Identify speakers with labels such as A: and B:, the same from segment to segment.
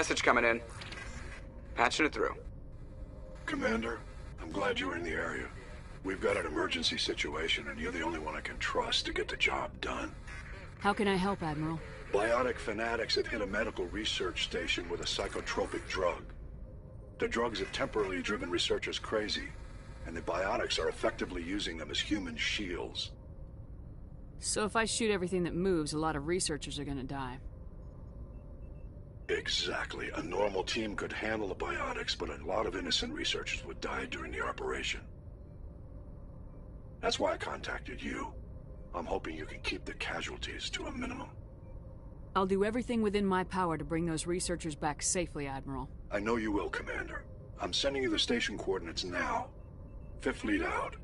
A: Message coming in. Patching it through.
B: Commander, I'm glad you're in the area. We've got an emergency situation, and you're the only one I can trust to get the job done.
C: How can I help, Admiral?
B: Biotic fanatics have hit a medical research station with a psychotropic drug. The drugs have temporarily driven researchers crazy, and the biotics are effectively using them as human shields.
C: So if I shoot everything that moves, a lot of researchers are gonna die.
B: Exactly. A normal team could handle the biotics, but a lot of innocent researchers would die during the operation. That's why I contacted you. I'm hoping you can keep the casualties to a minimum.
C: I'll do everything within my power to bring those researchers back safely, Admiral.
B: I know you will, Commander. I'm sending you the station coordinates now. Fifth lead out.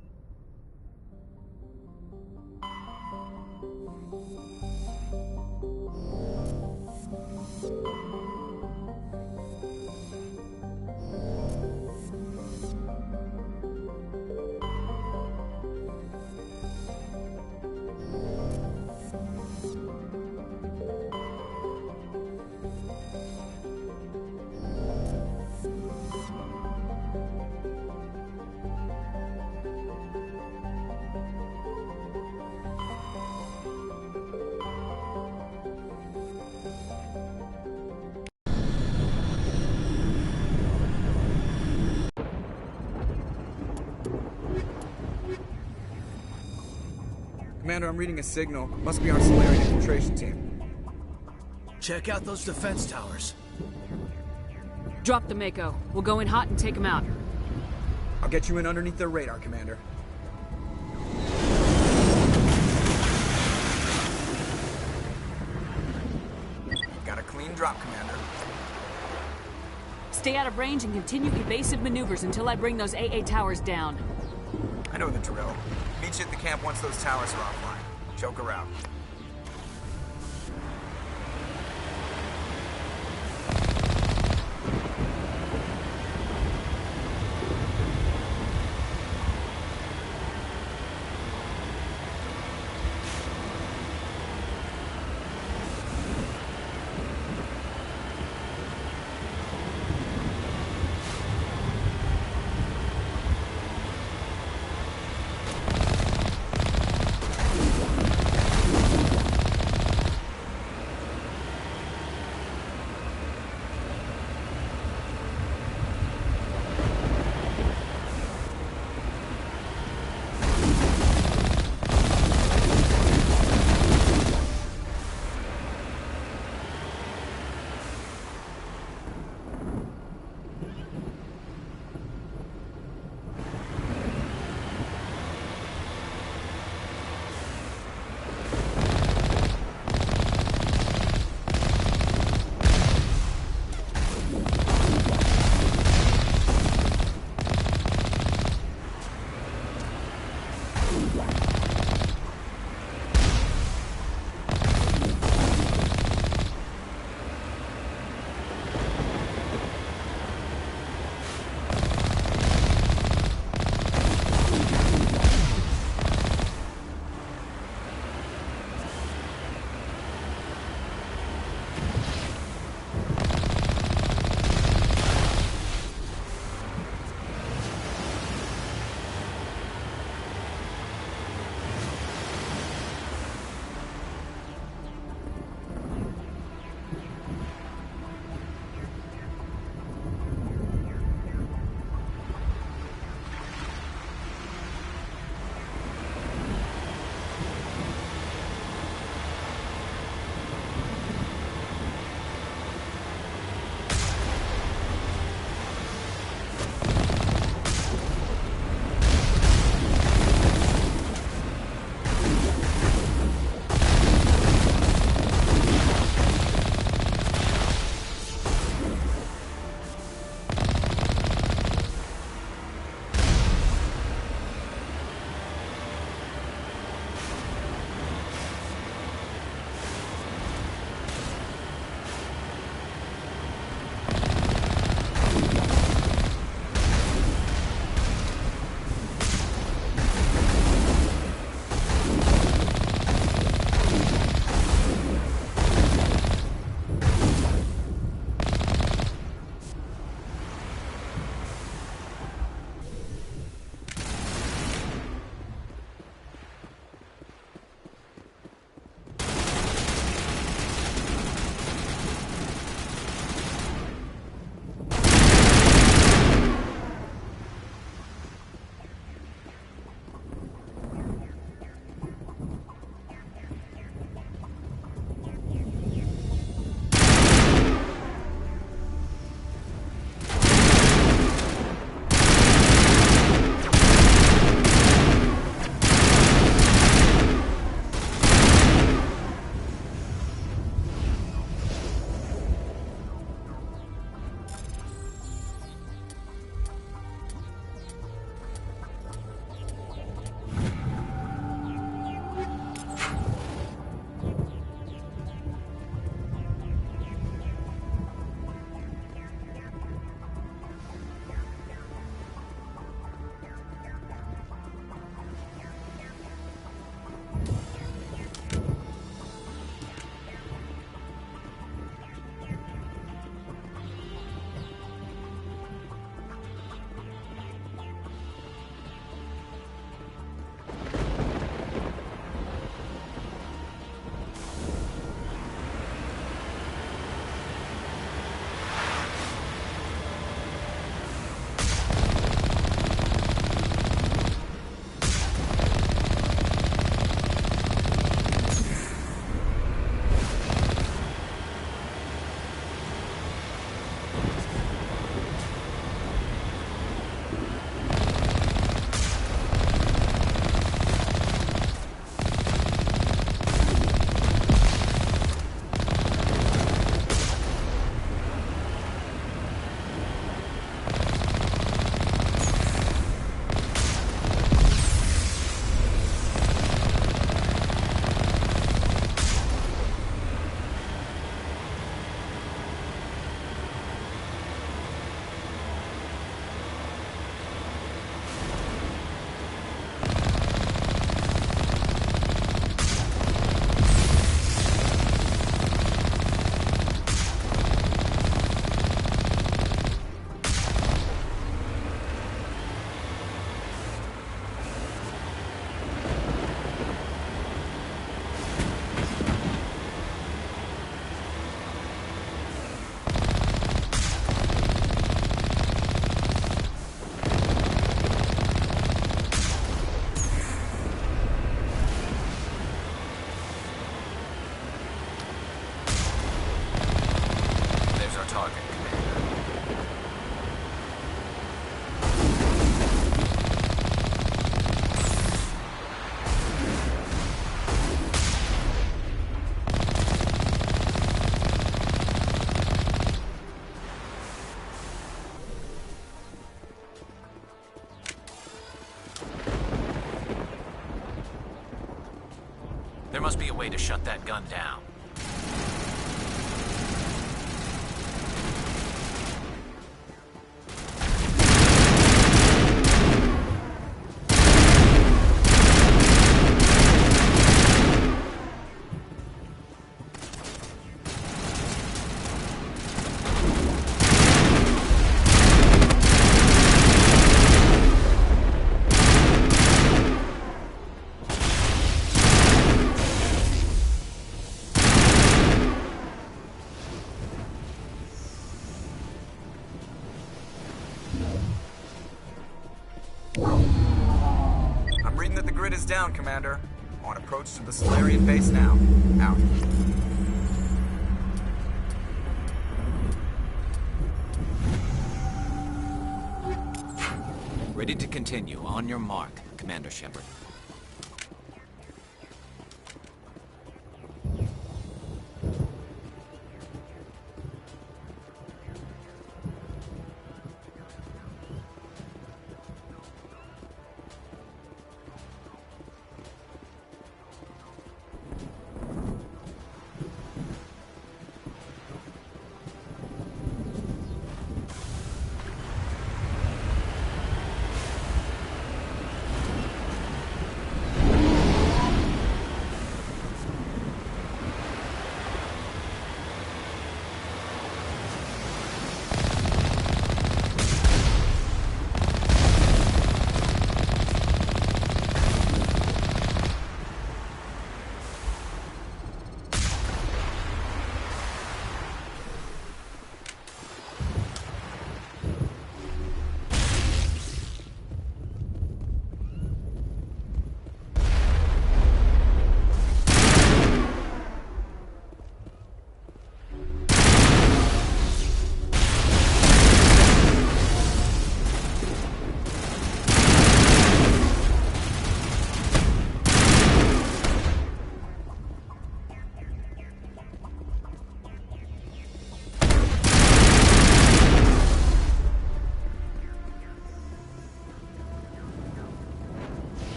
A: Commander, I'm reading a signal. Must be our Solarian infiltration team.
D: Check out those defense towers.
C: Drop the Mako. We'll go in hot and take them out.
A: I'll get you in underneath their radar, Commander. Got a clean drop, Commander.
C: Stay out of range and continue evasive maneuvers until I bring those AA towers down.
A: I know the drill. Meet you at the camp once those towers are offline. Choke her out.
E: must be a way to shut that gun down.
A: I'm reading that the grid is down, Commander. On approach to the Solarian base now. Out.
E: Ready to continue. On your mark, Commander Shepard.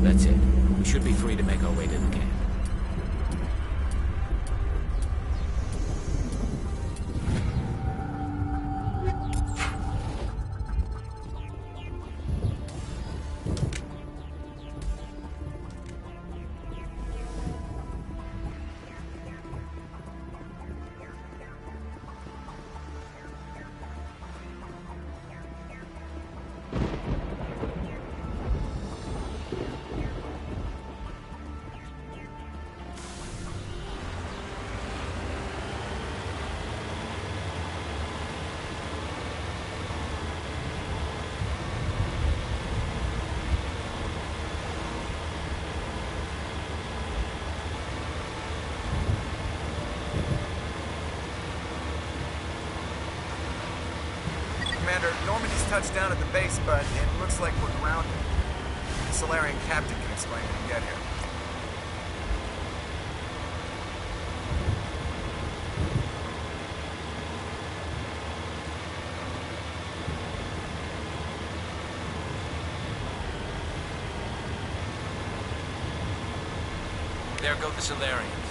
E: That's it. We should be free to make our way to the camp.
A: Commander, Normandy's touched down at the base, but it looks like we're grounded. The Solarian captain can explain when we get here.
E: There go the Solarians.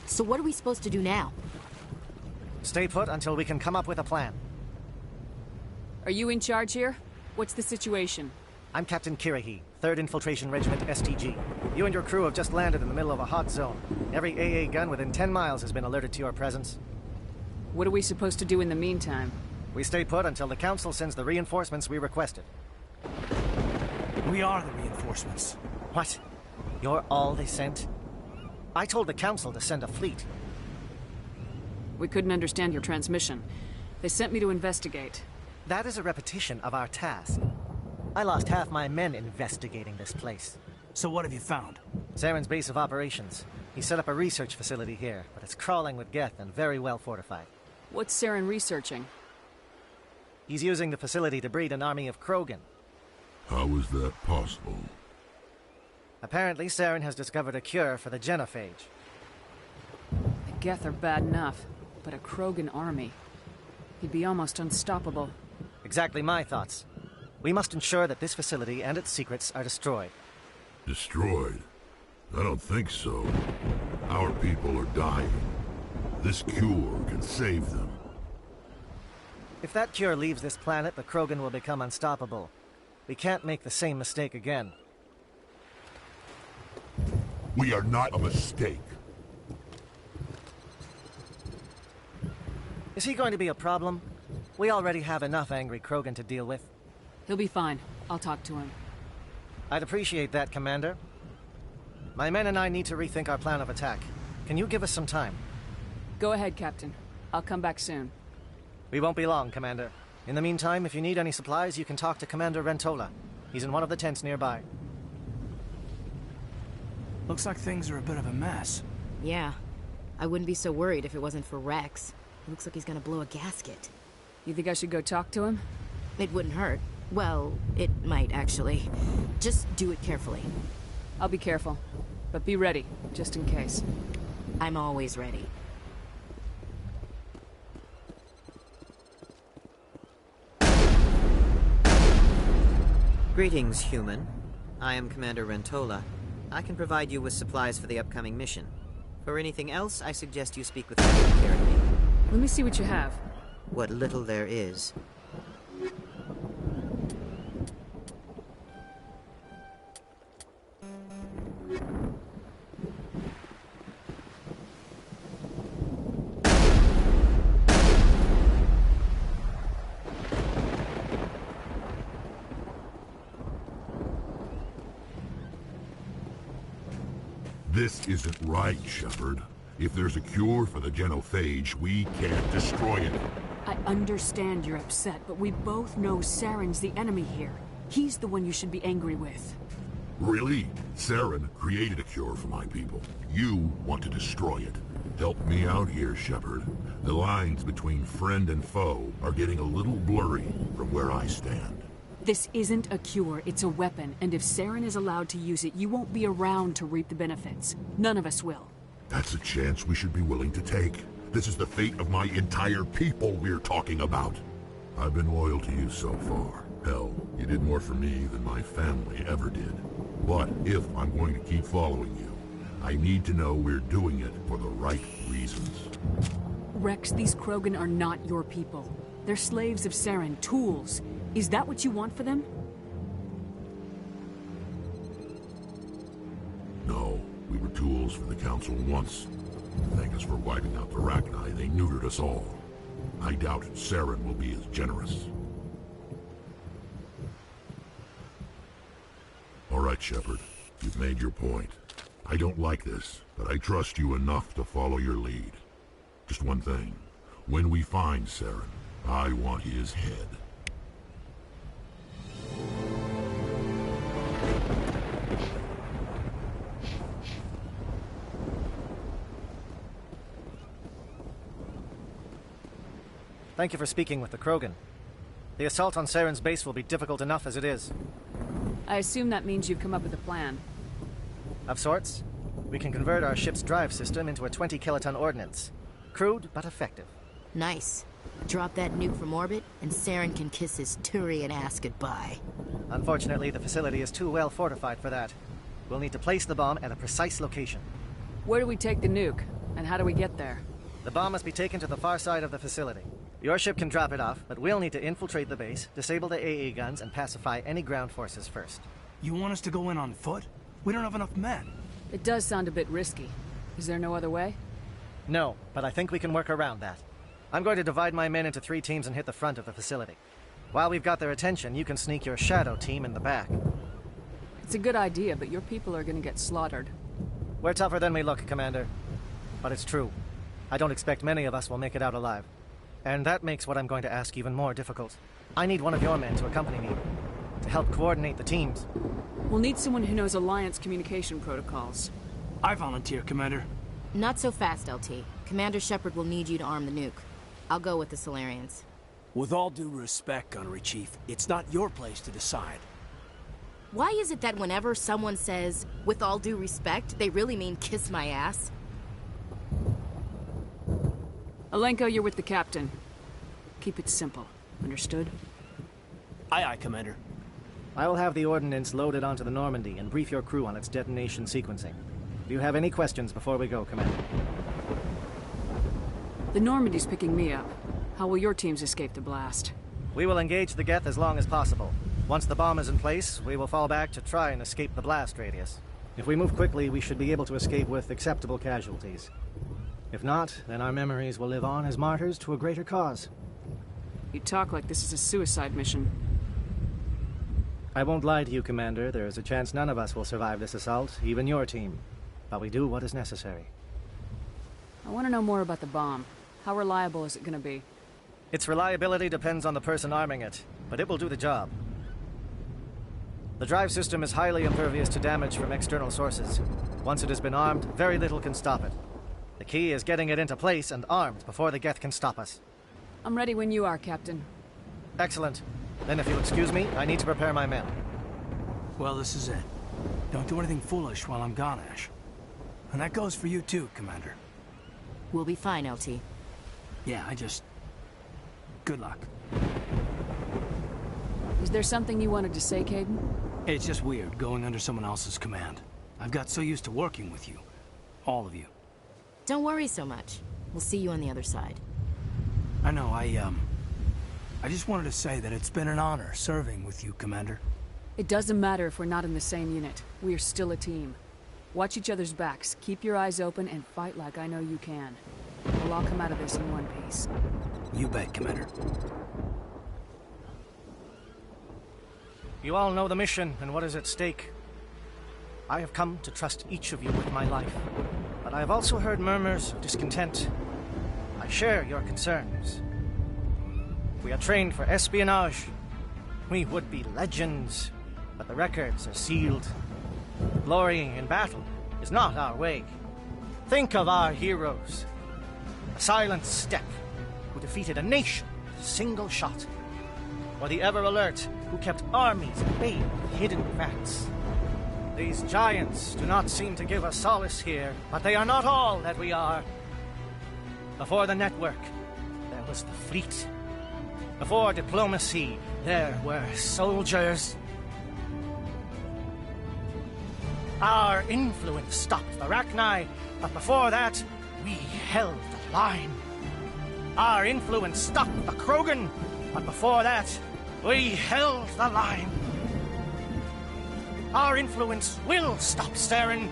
F: So what are we supposed to do now?
G: Stay put until we can come up with a plan.
C: Are you in charge here? What's the situation?
G: I'm Captain Kirahi, 3rd Infiltration Regiment STG. You and your crew have just landed in the middle of a hot zone. Every AA gun within 10 miles has been alerted to your presence.
C: What are we supposed to do in the meantime?
G: We stay put until the Council sends the reinforcements we requested.
D: We are the reinforcements.
G: What? You're all they sent? I told the Council to send a fleet.
C: We couldn't understand your transmission. They sent me to investigate.
G: That is a repetition of our task. I lost half my men investigating this place.
D: So what have you found?
G: Saren's base of operations. He set up a research facility here, but it's crawling with Geth and very well fortified.
C: What's Saren researching?
G: He's using the facility to breed an army of Krogan.
H: How is that possible?
G: Apparently, Saren has discovered a cure for the genophage.
C: The Geth are bad enough. but a Krogan army. He'd be almost unstoppable.
G: Exactly my thoughts. We must ensure that this facility and its secrets are destroyed.
H: Destroyed? I don't think so. Our people are dying. This cure can save them.
G: If that cure leaves this planet, the Krogan will become unstoppable. We can't make the same mistake again.
H: We are not a mistake.
G: Is he going to be a problem? We already have enough angry Krogan to deal with.
C: He'll be fine. I'll talk to him.
G: I'd appreciate that, Commander. My men and I need to rethink our plan of attack. Can you give us some time?
C: Go ahead, Captain. I'll come back soon.
G: We won't be long, Commander. In the meantime, if you need any supplies, you can talk to Commander Rentola. He's in one of the tents nearby.
D: Looks like things are a bit of a mess.
F: Yeah. I wouldn't be so worried if it wasn't for Rex. It looks like he's gonna blow a gasket.
C: You think I should go talk to him?
F: It wouldn't hurt. Well, it might, actually. Just do it carefully.
C: I'll be careful. But be ready, just in case.
F: I'm always ready.
I: Greetings, human. I am Commander Rentola. I can provide you with supplies for the upcoming mission. For anything else, I suggest you speak with Captain Carey.
C: Let me see what you have.
I: What little there is.
H: This isn't right, Shepard. If there's a cure for the genophage, we can't destroy it.
C: I understand you're upset, but we both know Saren's the enemy here. He's the one you should be angry with.
H: Really? Saren created a cure for my people. You want to destroy it. Help me out here, Shepard. The lines between friend and foe are getting a little blurry from where I stand.
C: This isn't a cure, it's a weapon, and if Saren is allowed to use it, you won't be around to reap the benefits. None of us will.
H: That's a chance we should be willing to take. This is the fate of my entire people we're talking about. I've been loyal to you so far. Hell, you did more for me than my family ever did. But if I'm going to keep following you, I need to know we're doing it for the right reasons.
C: Rex, these Krogan are not your people. They're slaves of Saren, tools. Is that what you want for them?
H: No, we were tools for the Council once. Thank us for wiping out the Rachni, they neutered us all. I doubt Saren will be as generous. All right, Shepard. You've made your point. I don't like this, but I trust you enough to follow your lead. Just one thing. When we find Saren, I want his head.
G: Thank you for speaking with the Krogan. The assault on Saren's base will be difficult enough as it is.
C: I assume that means you've come up with a plan.
G: Of sorts. We can convert our ship's drive system into a 20-kiloton ordnance. Crude, but effective.
F: Nice. Drop that nuke from orbit, and Saren can kiss his Turian ass goodbye.
G: Unfortunately, the facility is too well fortified for that. We'll need to place the bomb at a precise location.
C: Where do we take the nuke? And how do we get there?
G: The bomb must be taken to the far side of the facility. Your ship can drop it off, but we'll need to infiltrate the base, disable the AA guns, and pacify any ground forces first.
D: You want us to go in on foot? We don't have enough men.
C: It does sound a bit risky. Is there no other way?
G: No, but I think we can work around that. I'm going to divide my men into 3 teams and hit the front of the facility. While we've got their attention, you can sneak your shadow team in the back.
C: It's a good idea, but your people are gonna get slaughtered.
G: We're tougher than we look, Commander. But it's true. I don't expect many of us will make it out alive. And that makes what I'm going to ask even more difficult. I need one of your men to accompany me, to help coordinate the teams.
C: We'll need someone who knows Alliance communication protocols.
D: I volunteer, Commander.
F: Not so fast, LT. Commander Shepard will need you to arm the nuke. I'll go with the Solarians.
D: With all due respect, Gunnery Chief, it's not your place to decide.
F: Why is it that whenever someone says, with all due respect, they really mean kiss my ass?
C: Alenko, you're with the captain. Keep it simple. Understood?
D: Aye, aye, Commander.
G: I will have the ordnance loaded onto the Normandy and brief your crew on its detonation sequencing. Do you have any questions before we go, Commander?
C: The Normandy's picking me up. How will your teams escape the blast?
G: We will engage the Geth as long as possible. Once the bomb is in place, we will fall back to try and escape the blast radius. If we move quickly, we should be able to escape with acceptable casualties. If not, then our memories will live on as martyrs to a greater cause.
C: You talk like this is a suicide mission.
G: I won't lie to you, Commander. There is a chance none of us will survive this assault, even your team. But we do what is necessary.
C: I want to know more about the bomb. How reliable is it going to be?
G: Its reliability depends on the person arming it, but it will do the job. The drive system is highly impervious to damage from external sources. Once it has been armed, very little can stop it. The key is getting it into place and armed before the Geth can stop us.
C: I'm ready when you are, Captain.
G: Excellent. Then if you'll excuse me, I need to prepare my men.
D: Well, this is it. Don't do anything foolish while I'm gone, Ash. And that goes for you too, Commander.
F: We'll be fine, LT.
D: Yeah, good luck.
C: Is there something you wanted to say, Caden?
D: It's just weird going under someone else's command. I've got so used to working with you. All of you.
F: Don't worry so much. We'll see you on the other side.
D: I know, I just wanted to say that it's been an honor serving with you, Commander.
C: It doesn't matter if we're not in the same unit. We are still a team. Watch each other's backs, keep your eyes open, and fight like I know you can. We'll all come out of this in one piece.
D: You bet, Commander.
G: You all know the mission and what is at stake. I have come to trust each of you with my life, but I have also heard murmurs of discontent. I share your concerns. We are trained for espionage. We would be legends, but the records are sealed. Glorying in battle is not our way. Think of our heroes. The silent steppe who defeated a nation with a single shot. Or the ever-alert who kept armies at bay with hidden facts. These giants do not seem to give us solace here, but they are not all that we are. Before the network, there was the fleet. Before diplomacy, there were soldiers. Our influence stopped the Rachni, but before that, we held the line. Our influence stopped the Krogan, but before that, we held the line. Our influence will stop Saren.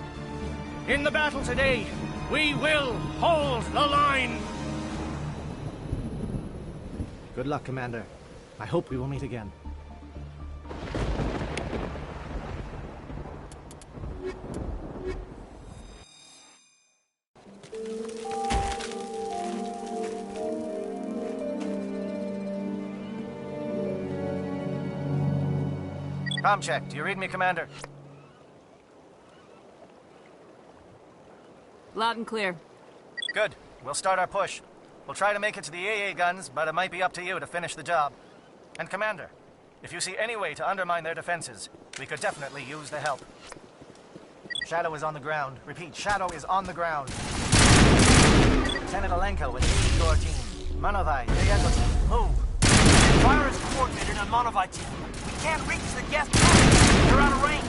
G: In the battle today, we will hold the line. Good luck, Commander. I hope we will meet again. Comm check. Do you read me, Commander?
C: Loud and clear.
G: Good. We'll start our push. We'll try to make it to the AA guns, but it might be up to you to finish the job. And Commander, if you see any way to undermine their defenses, we could definitely use the help. Shadow is on the ground. Repeat, Shadow is on the ground. Lieutenant Alenko with the your team. Manovai, Diego team, move.
D: Fire is coordinated on Monovite team. We can't reach the Geth. They're out of range.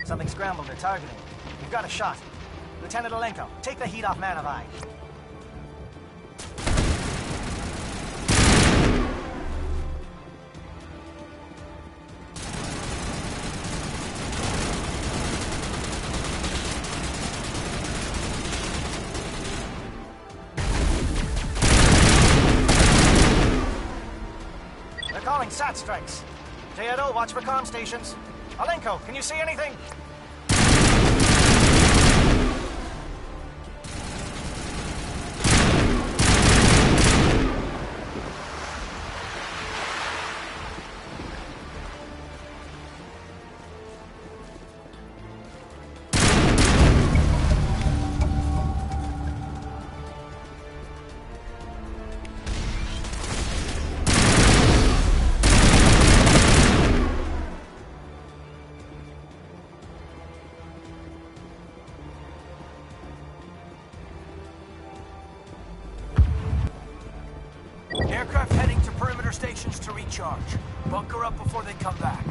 G: Something scrambled or targeting. We've got a shot. Lieutenant Alenko, take the heat off Manovai. calling SAT strikes. J.Edo, watch for comm stations. Alenko, can you see anything?
D: Aircraft heading to perimeter stations to recharge. Bunker up before they come back.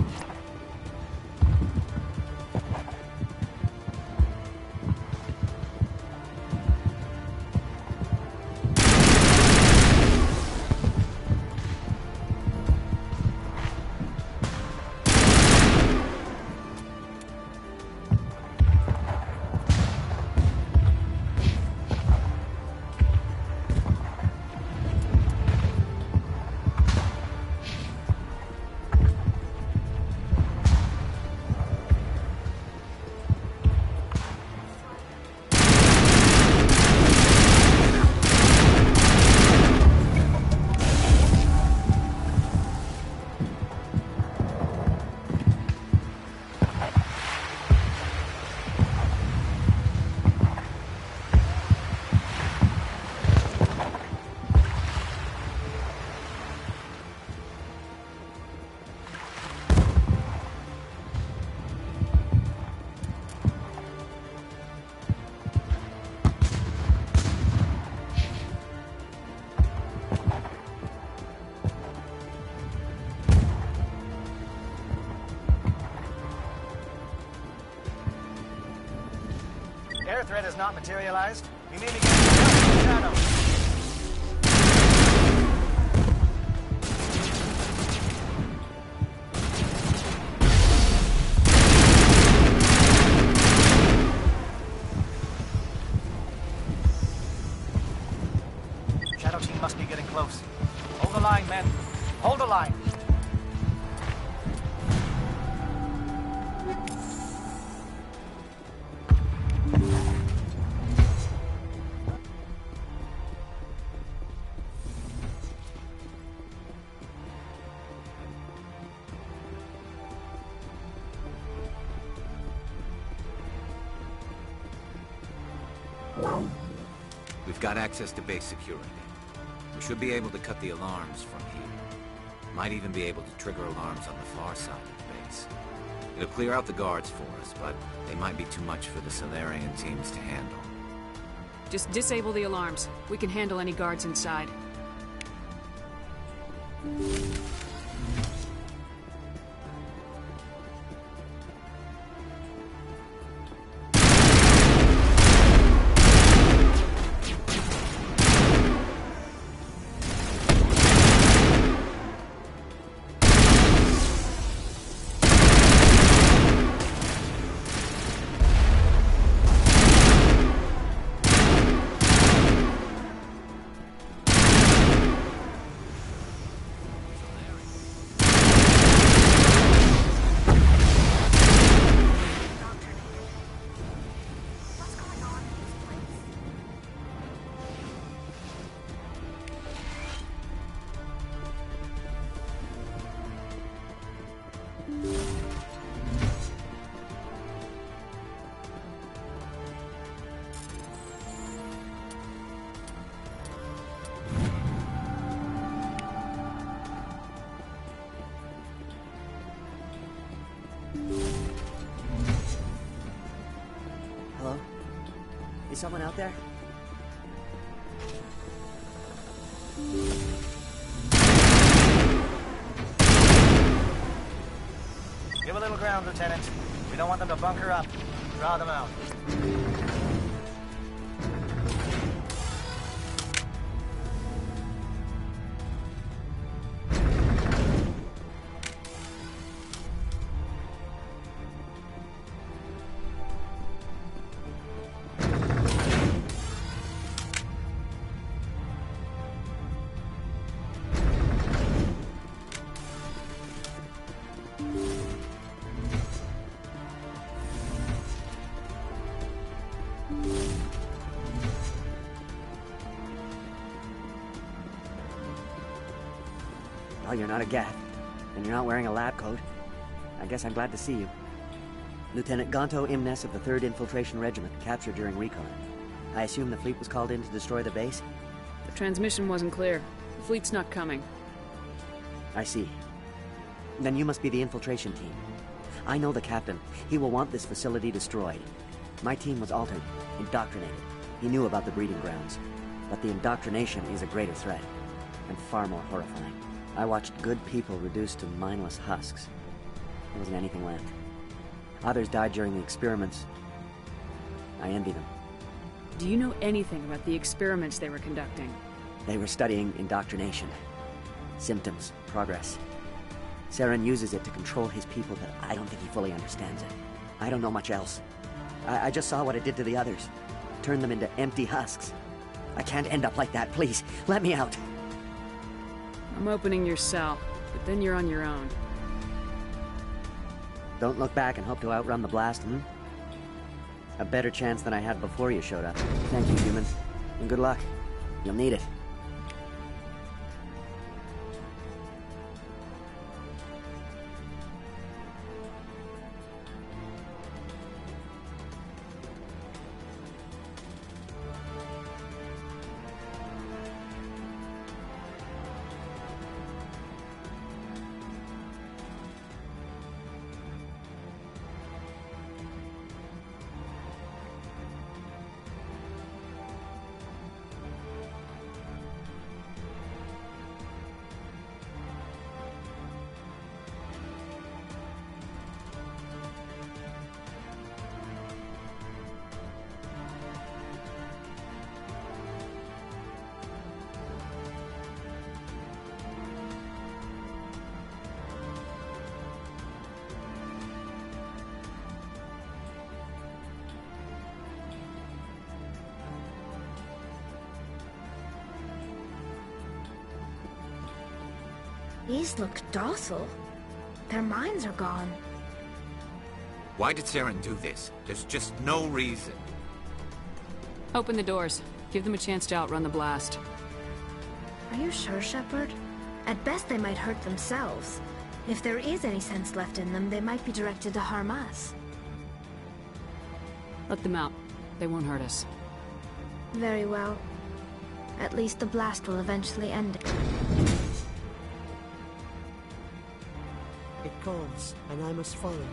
G: Air threat has not materialized. We may be getting the shadow. Shadow team must be getting close. Hold the line, men. Hold the line.
E: We've got access to base security. We should be able to cut the alarms from here. Might even be able to trigger alarms on the far side of the base. It'll clear out the guards for us, but they might be too much for the Solarian teams to handle.
C: Just disable the alarms. We can handle any guards inside.
J: Hello? Is someone out there?
G: Give a little ground, Lieutenant. We don't want them to bunker up. Draw them out.
J: Well, you're not a Geth, and you're not wearing a lab coat. I guess I'm glad to see you. Lieutenant Gonto Imnes of the 3rd Infiltration Regiment, captured during recon. I assume the fleet was called in to destroy the base?
C: The transmission wasn't clear. The fleet's not coming.
J: I see. Then you must be the infiltration team. I know the captain. He will want this facility destroyed. My team was altered, indoctrinated. He knew about the breeding grounds. But the indoctrination is a greater threat, and far more horrifying. I watched good people reduced to mindless husks. There wasn't anything left. Others died during the experiments. I envy them.
C: Do you know anything about the experiments they were conducting?
J: They were studying indoctrination. Symptoms, progress. Saren uses it to control his people, but I don't think he fully understands it. I don't know much else. I just saw what it did to the others. Turned them into empty husks. I can't end up like that, please. Let me out.
C: I'm opening your cell, but then you're on your own.
J: Don't look back and hope to outrun the blast, A better chance than I had before you showed up. Thank you, human. And good luck. You'll need it.
K: These look docile. Their minds are gone.
E: Why did Saren do this? There's just no reason.
C: Open the doors. Give them a chance to outrun the blast.
K: Are you sure, Shepard? At best, they might hurt themselves. If there is any sense left in them, they might be directed to harm us.
C: Let them out. They won't hurt us.
K: Very well. At least the blast will eventually end it.
L: It calls, and I must follow.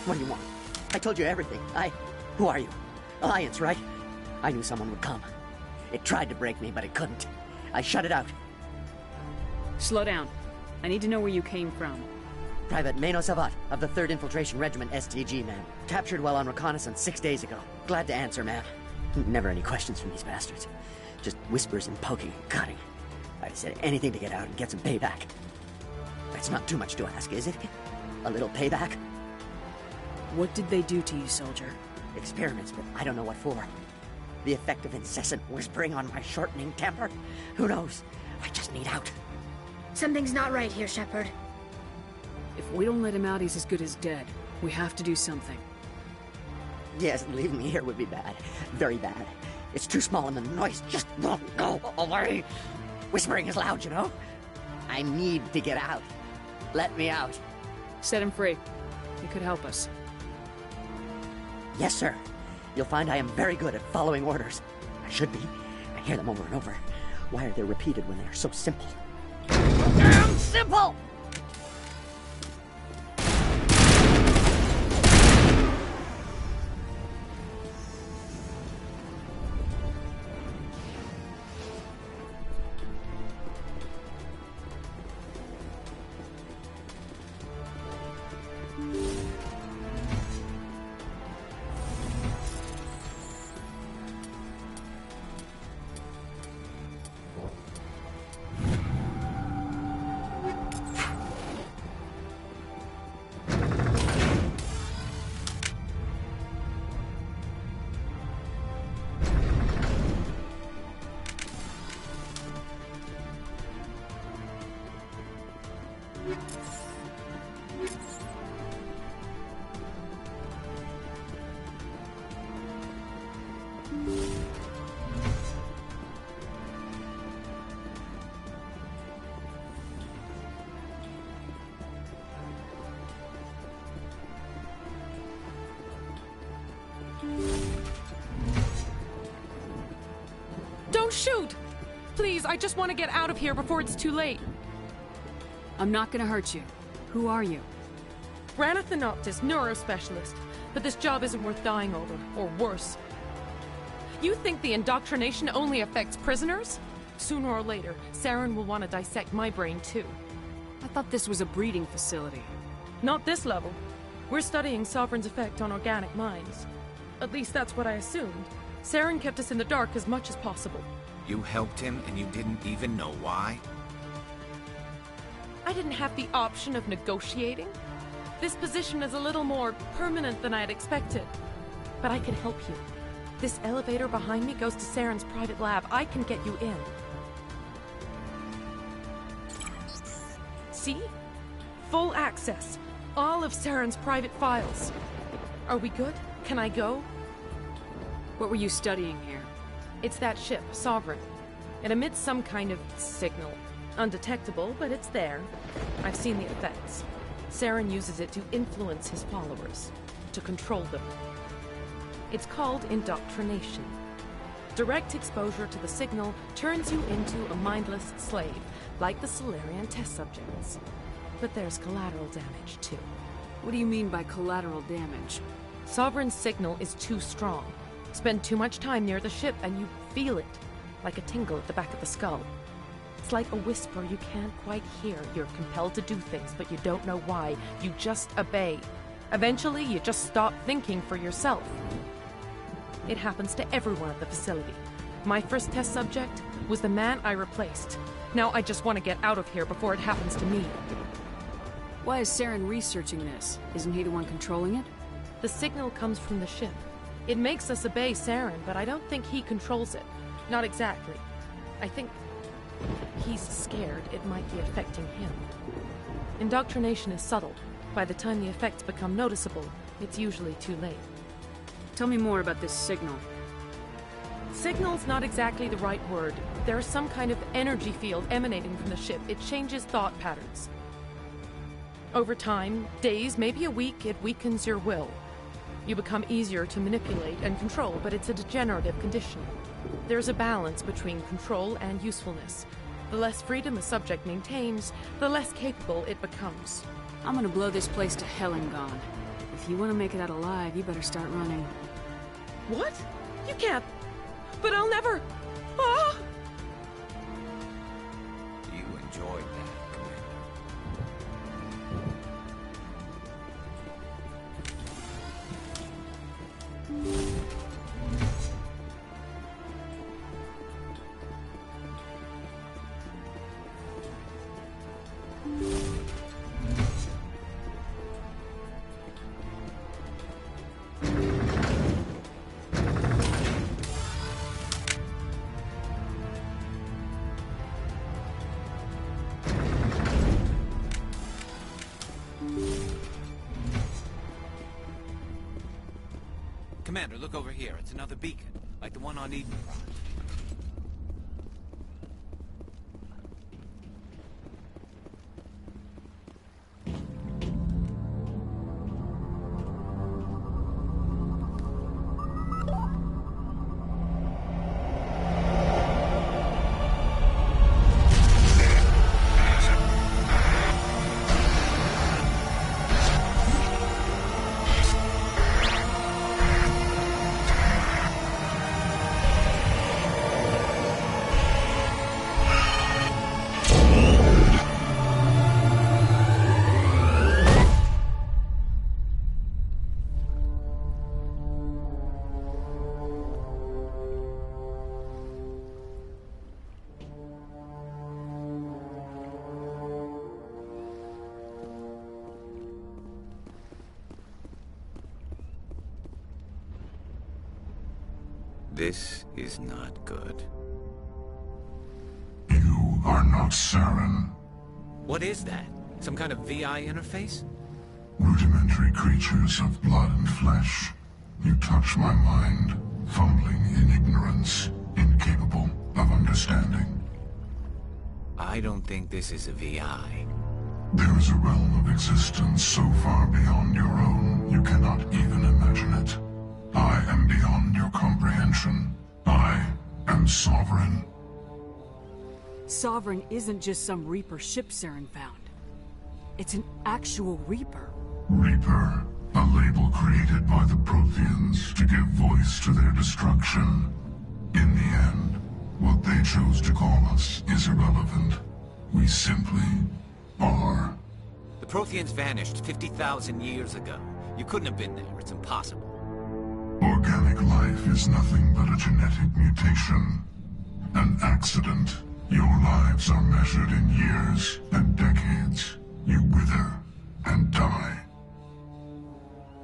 J: What do you want? I told you everything. Who are you? Alliance, right? I knew someone would come. It tried to break me, but it couldn't. I shut it out.
C: Slow down. I need to know where you came from.
J: Private Mano Savat of the 3rd Infiltration Regiment STG, ma'am. Captured while on reconnaissance 6 days ago. Glad to answer, ma'am. Never any questions from these bastards. Just whispers and poking and cutting. I'd said anything to get out and get some payback. That's not too much to ask, is it? A little payback?
C: What did they do to you, soldier?
J: Experiments, but I don't know what for. The effect of incessant whispering on my shortening temper? Who knows? I just need out.
K: Something's not right here, Shepard.
C: If we don't let him out, he's as good as dead. We have to do something.
J: Yes, leaving me here would be bad. Very bad. It's too small and the noise just won't go away. Whispering is loud, you know? I need to get out. Let me out.
C: Set him free. He could help us.
J: Yes, sir. You'll find I am very good at following orders. I should be. I hear them over and over. Why are they repeated when they are so simple? Damn simple!
M: Don't shoot! Please, I just want to get out of here before it's too late.
C: I'm not gonna hurt you. Who are you?
M: Ranathan Optis, neurospecialist. But this job isn't worth dying over, or worse. You think the indoctrination only affects prisoners? Sooner or later, Saren will want to dissect my brain too.
C: I thought this was a breeding facility.
M: Not this level. We're studying Sovereign's effect on organic minds. At least that's what I assumed. Saren kept us in the dark as much as possible.
E: You helped him and you didn't even know why?
M: I didn't have the option of negotiating. This position is a little more permanent than I had expected. But I can help you. This elevator behind me goes to Saren's private lab. I can get you in. See? Full access. All of Saren's private files. Are we good? Can I go?
C: What were you studying here?
M: It's that ship, Sovereign. It emits some kind of signal. Undetectable, but it's there. I've seen the effects. Saren uses it to influence his followers, to control them. It's called indoctrination. Direct exposure to the signal turns you into a mindless slave, like the Solarian test subjects. But there's collateral damage, too.
C: What do you mean by collateral damage?
M: Sovereign's signal is too strong. Spend too much time near the ship and you feel it, like a tingle at the back of the skull. It's like a whisper you can't quite hear. You're compelled to do things, but you don't know why. You just obey. Eventually, you just stop thinking for yourself. It happens to everyone at the facility. My first test subject was the man I replaced. Now I just want to get out of here before it happens to me.
C: Why is Saren researching this? Isn't he the one controlling it?
M: The signal comes from the ship. It makes us obey Saren, but I don't think he controls it. Not exactly. I think he's scared it might be affecting him. Indoctrination is subtle. By the time the effects become noticeable, it's usually too late.
C: Tell me more about this signal.
M: Signal's not exactly the right word. There's some kind of energy field emanating from the ship. It changes thought patterns. Over time, days, maybe a week, it weakens your will. You become easier to manipulate and control, but it's a degenerative condition. There's a balance between control and usefulness. The less freedom a subject maintains, the less capable it becomes.
C: I'm gonna blow this place to hell and gone. If If you want to make it out alive, you better start running.
M: What? You can't. But I'll never. Ah!
E: You enjoyed that, Commander. Commander, look over here. It's another beacon, like the one on Eden. This is not good.
H: You are not Saren.
E: What is that? Some kind of VI interface?
H: Rudimentary creatures of blood and flesh. You touch my mind, fumbling in ignorance, incapable of understanding.
E: I don't think this is a VI.
H: There is a realm of existence so far beyond your own, you cannot even imagine it. I am beyond your comprehension. I am Sovereign.
C: Sovereign isn't just some Reaper ship Saren found. It's an actual Reaper.
H: Reaper, a label created by the Protheans to give voice to their destruction. In the end, what they chose to call us is irrelevant. We simply are.
E: The Protheans vanished 50,000 years ago. You couldn't have been there. It's impossible.
H: Organic life is nothing but a genetic mutation. An accident. Your lives are measured in years and decades. You wither and die.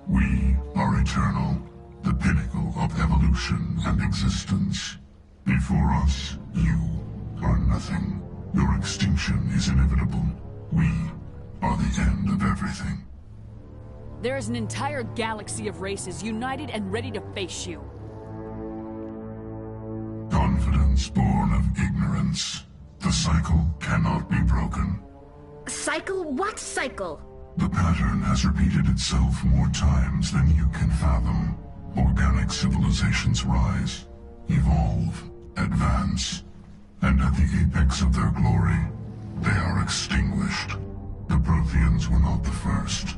H: We are eternal, the pinnacle of evolution and existence. Before us, you are nothing. Your extinction is inevitable. We are the end of everything.
C: There is an entire galaxy of races united and ready to face you.
H: Confidence born of ignorance. The cycle cannot be broken.
K: Cycle? What cycle?
H: The pattern has repeated itself more times than you can fathom. Organic civilizations rise, evolve, advance, and at the apex of their glory, they are extinguished. The Protheans were not the first.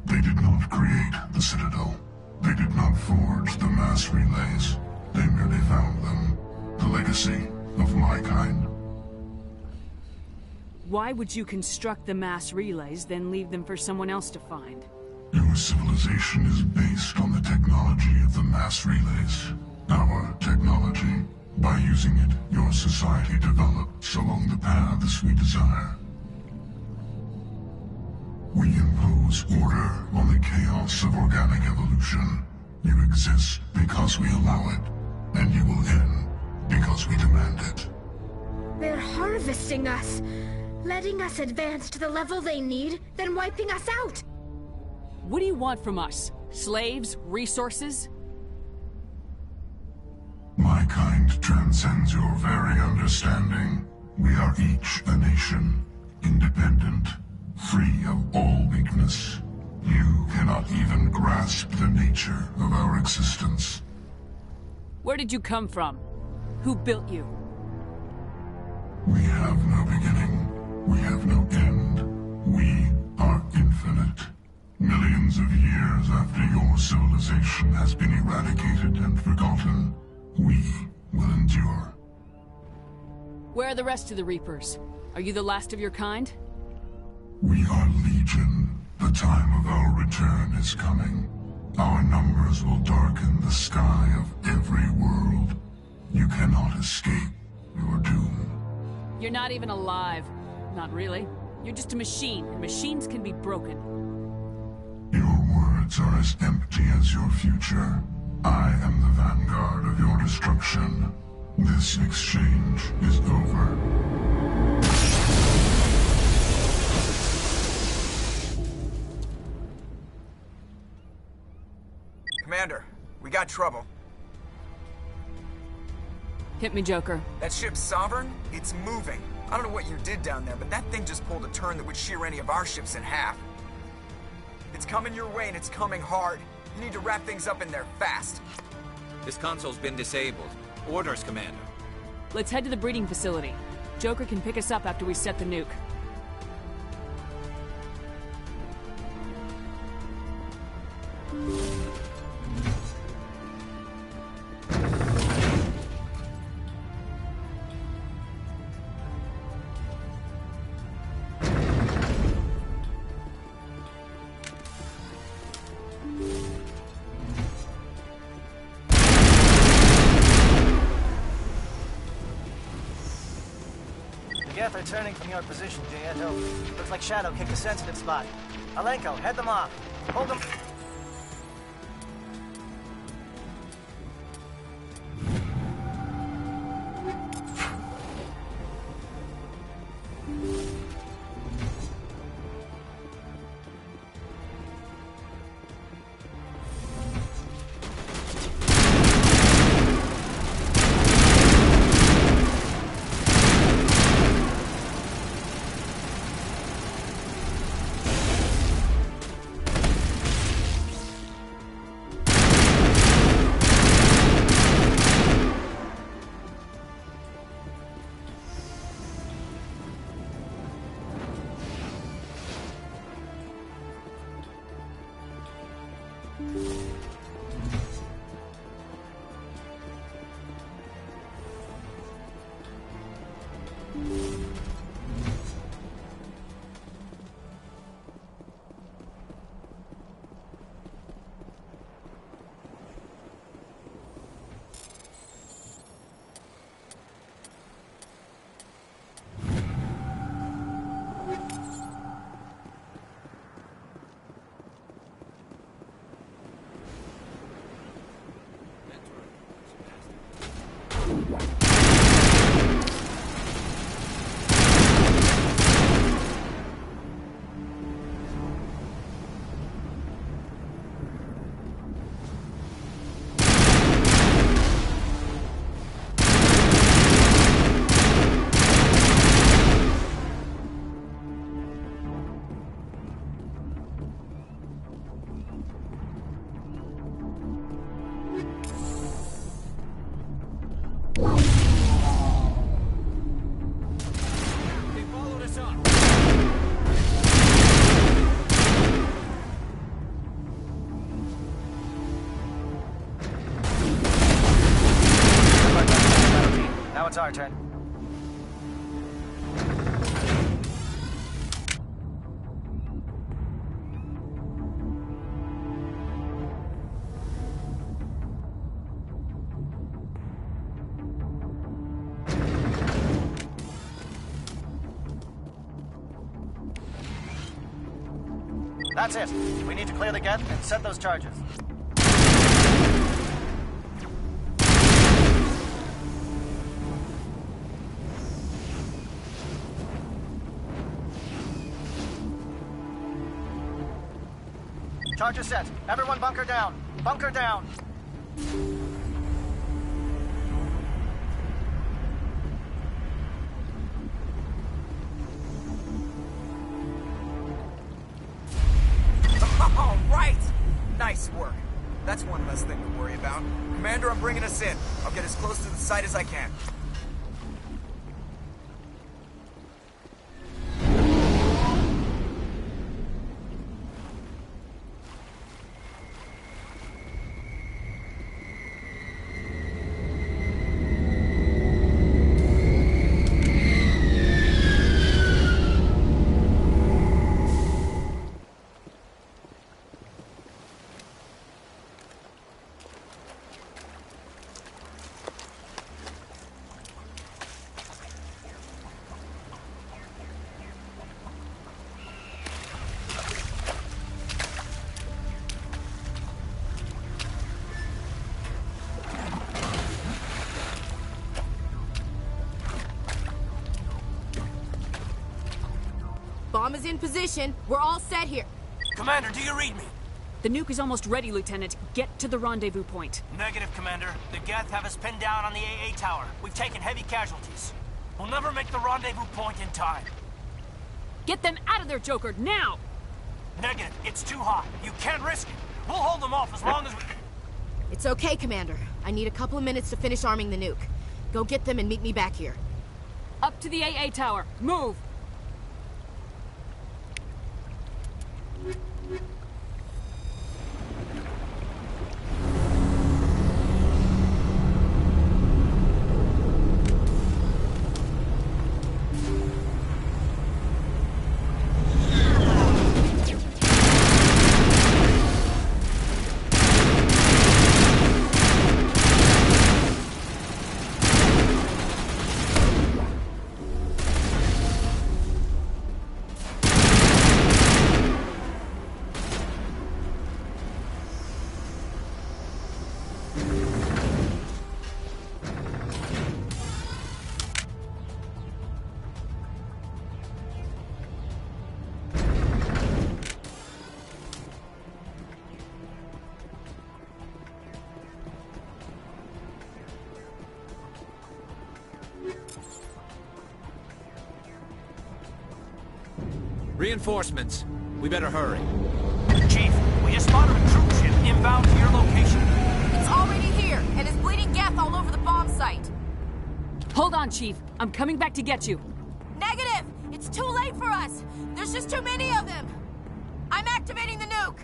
H: They did not create the Citadel. They did not forge the mass relays. They merely found them. The legacy of my kind.
C: Why would you construct the mass relays, then leave them for someone else to find?
H: Your civilization is based on the technology of the mass relays. Our technology. By using it, your society develops along the paths we desire. We impose order on the chaos of organic evolution. You exist because we allow it, and you will end because we demand it.
K: They're harvesting us, letting us advance to the level they need, then wiping us out.
C: What do you want from us? Slaves? Resources?
H: My kind transcends your very understanding. We are each a nation, independent, free of all weakness. You cannot even grasp the nature of our existence.
C: Where did you come from? Who built you?
H: We have no beginning. We have no end. We are infinite. Millions of years after your civilization has been eradicated and forgotten, we will endure.
C: Where are the rest of the Reapers? Are you the last of your kind?
H: We are Legion. The time of our return is coming. Our numbers will darken the sky of every world. You cannot escape your doom.
C: You're not even alive. Not really. You're just a machine, and machines can be broken.
H: Your words are as empty as your future. I am the vanguard of your destruction. This exchange is over.
A: Commander, we got trouble.
C: Hit me, Joker.
A: That ship's Sovereign? It's moving. I don't know what you did down there, but that thing just pulled a turn that would shear any of our ships in half. It's coming your way, and it's coming hard. You need to wrap things up in there fast.
E: This console's been disabled. Orders, Commander.
C: Let's head to the breeding facility. Joker can pick us up after we set the nuke.
G: Geth are turning from your position, Jayeto. Looks like Shadow kicked a sensitive spot. Alenko, head them off. Hold them. Now it's our turn. That's it. We need to clear the Geth and set those charges. Charges set. Everyone bunker down. Bunker down.
A: All right! Nice work. That's one less thing to worry about. Commander, I'm bringing us in. I'll get as close to the site as I can.
F: Bomb is in position. We're all set here.
D: Commander, do you read me?
C: The nuke is almost ready, Lieutenant. Get to the rendezvous point.
D: Negative, Commander. The Geth have us pinned down on the AA tower. We've taken heavy casualties. We'll never make the rendezvous point in time.
C: Get them out of there, Joker, now!
D: Negative. It's too hot. You can't risk it. We'll hold them off as long as we...
F: It's okay, Commander. I need a couple of minutes to finish arming the nuke. Go get them and meet me back here.
C: Up to the AA tower. Move!
E: Reinforcements. We better hurry.
D: Chief, we just spotted a troop ship inbound to your location.
F: It's already here, and is bleeding Geth all over the bomb site.
C: Hold on, Chief. I'm coming back to get you.
F: Negative! It's too late for us! There's just too many of them! I'm activating the nuke!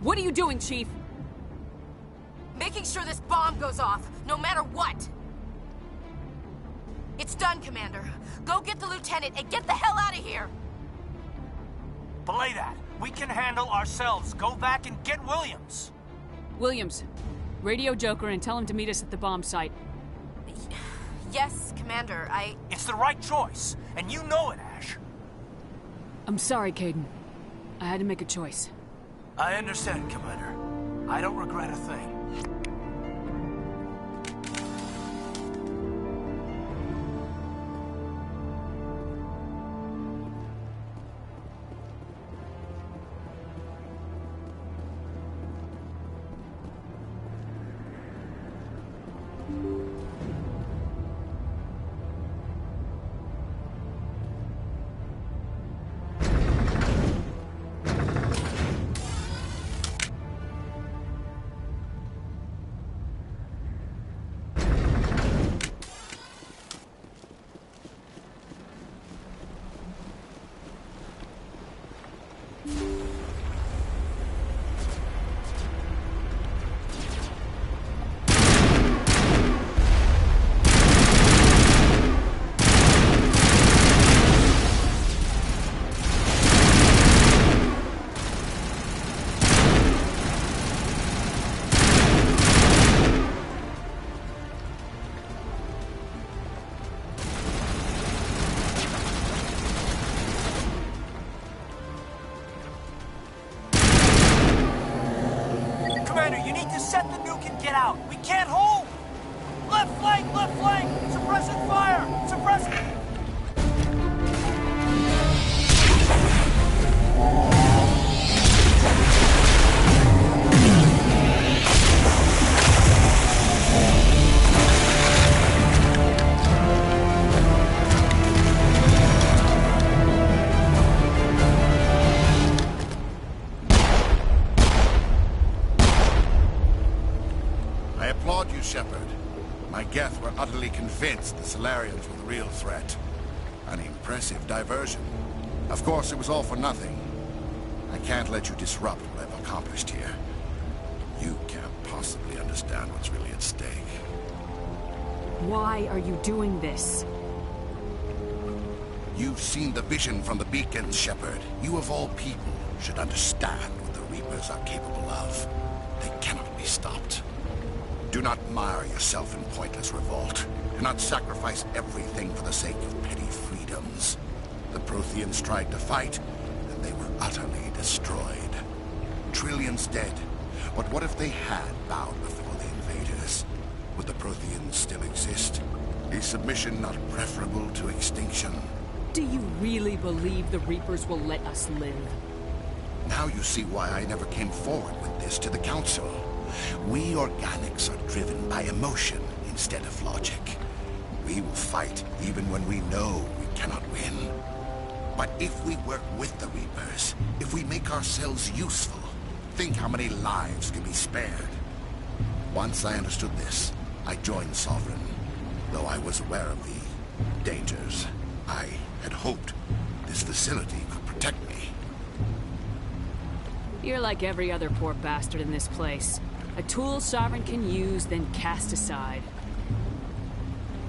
C: What are you doing, Chief?
F: Making sure this bomb goes off, no matter what! It's done, Commander. Go get the lieutenant and get the hell out of here!
D: Belay that. We can handle ourselves. Go back and get Williams.
C: Williams, radio Joker and tell him to meet us at the bomb site.
F: Yes, Commander,
D: It's the right choice, and you know it, Ash.
C: I'm sorry, Caden. I had to make a choice.
D: I understand, Commander. I don't regret a thing. You need to set the nuke and get out. We can't hold! Left flank! Suppressing fire! Suppressing...
N: Shepard. My Geth were utterly convinced the Solarians were the real threat. An impressive diversion. Of course, it was all for nothing. I can't let you disrupt what I've accomplished here. You can't possibly understand what's really at stake.
C: Why are you doing this?
N: You've seen the vision from the beacons, Shepard. You of all people should understand what the Reapers are capable of. They cannot be stopped. Do not mire yourself in pointless revolt. Do not sacrifice everything for the sake of petty freedoms. The Protheans tried to fight, and they were utterly destroyed. Trillions dead. But what if they had bowed before the invaders? Would the Protheans still exist? Is submission not preferable to extinction?
C: Do you really believe the Reapers will let us live?
N: Now you see why I never came forward with this to the Council. We organics are driven by emotion instead of logic. We will fight even when we know we cannot win. But if we work with the Reapers, if we make ourselves useful, think how many lives can be spared. Once I understood this, I joined Sovereign. Though I was aware of the dangers, I had hoped this facility could protect me.
C: You're like every other poor bastard in this place. A tool Sovereign can use, then cast aside.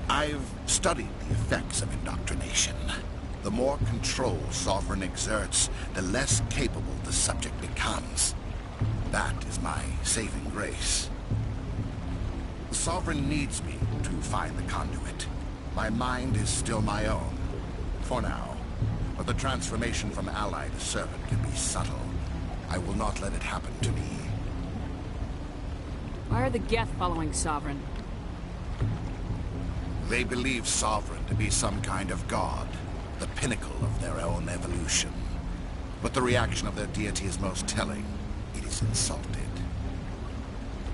N: I've studied the effects of indoctrination. The more control Sovereign exerts, the less capable the subject becomes. That is my saving grace. The Sovereign needs me to find the conduit. My mind is still my own, for now. But the transformation from ally to servant can be subtle. I will not let it happen to me.
C: Why are the Geth following Sovereign?
N: They believe Sovereign to be some kind of god, the pinnacle of their own evolution. But the reaction of their deity is most telling. It is insulted.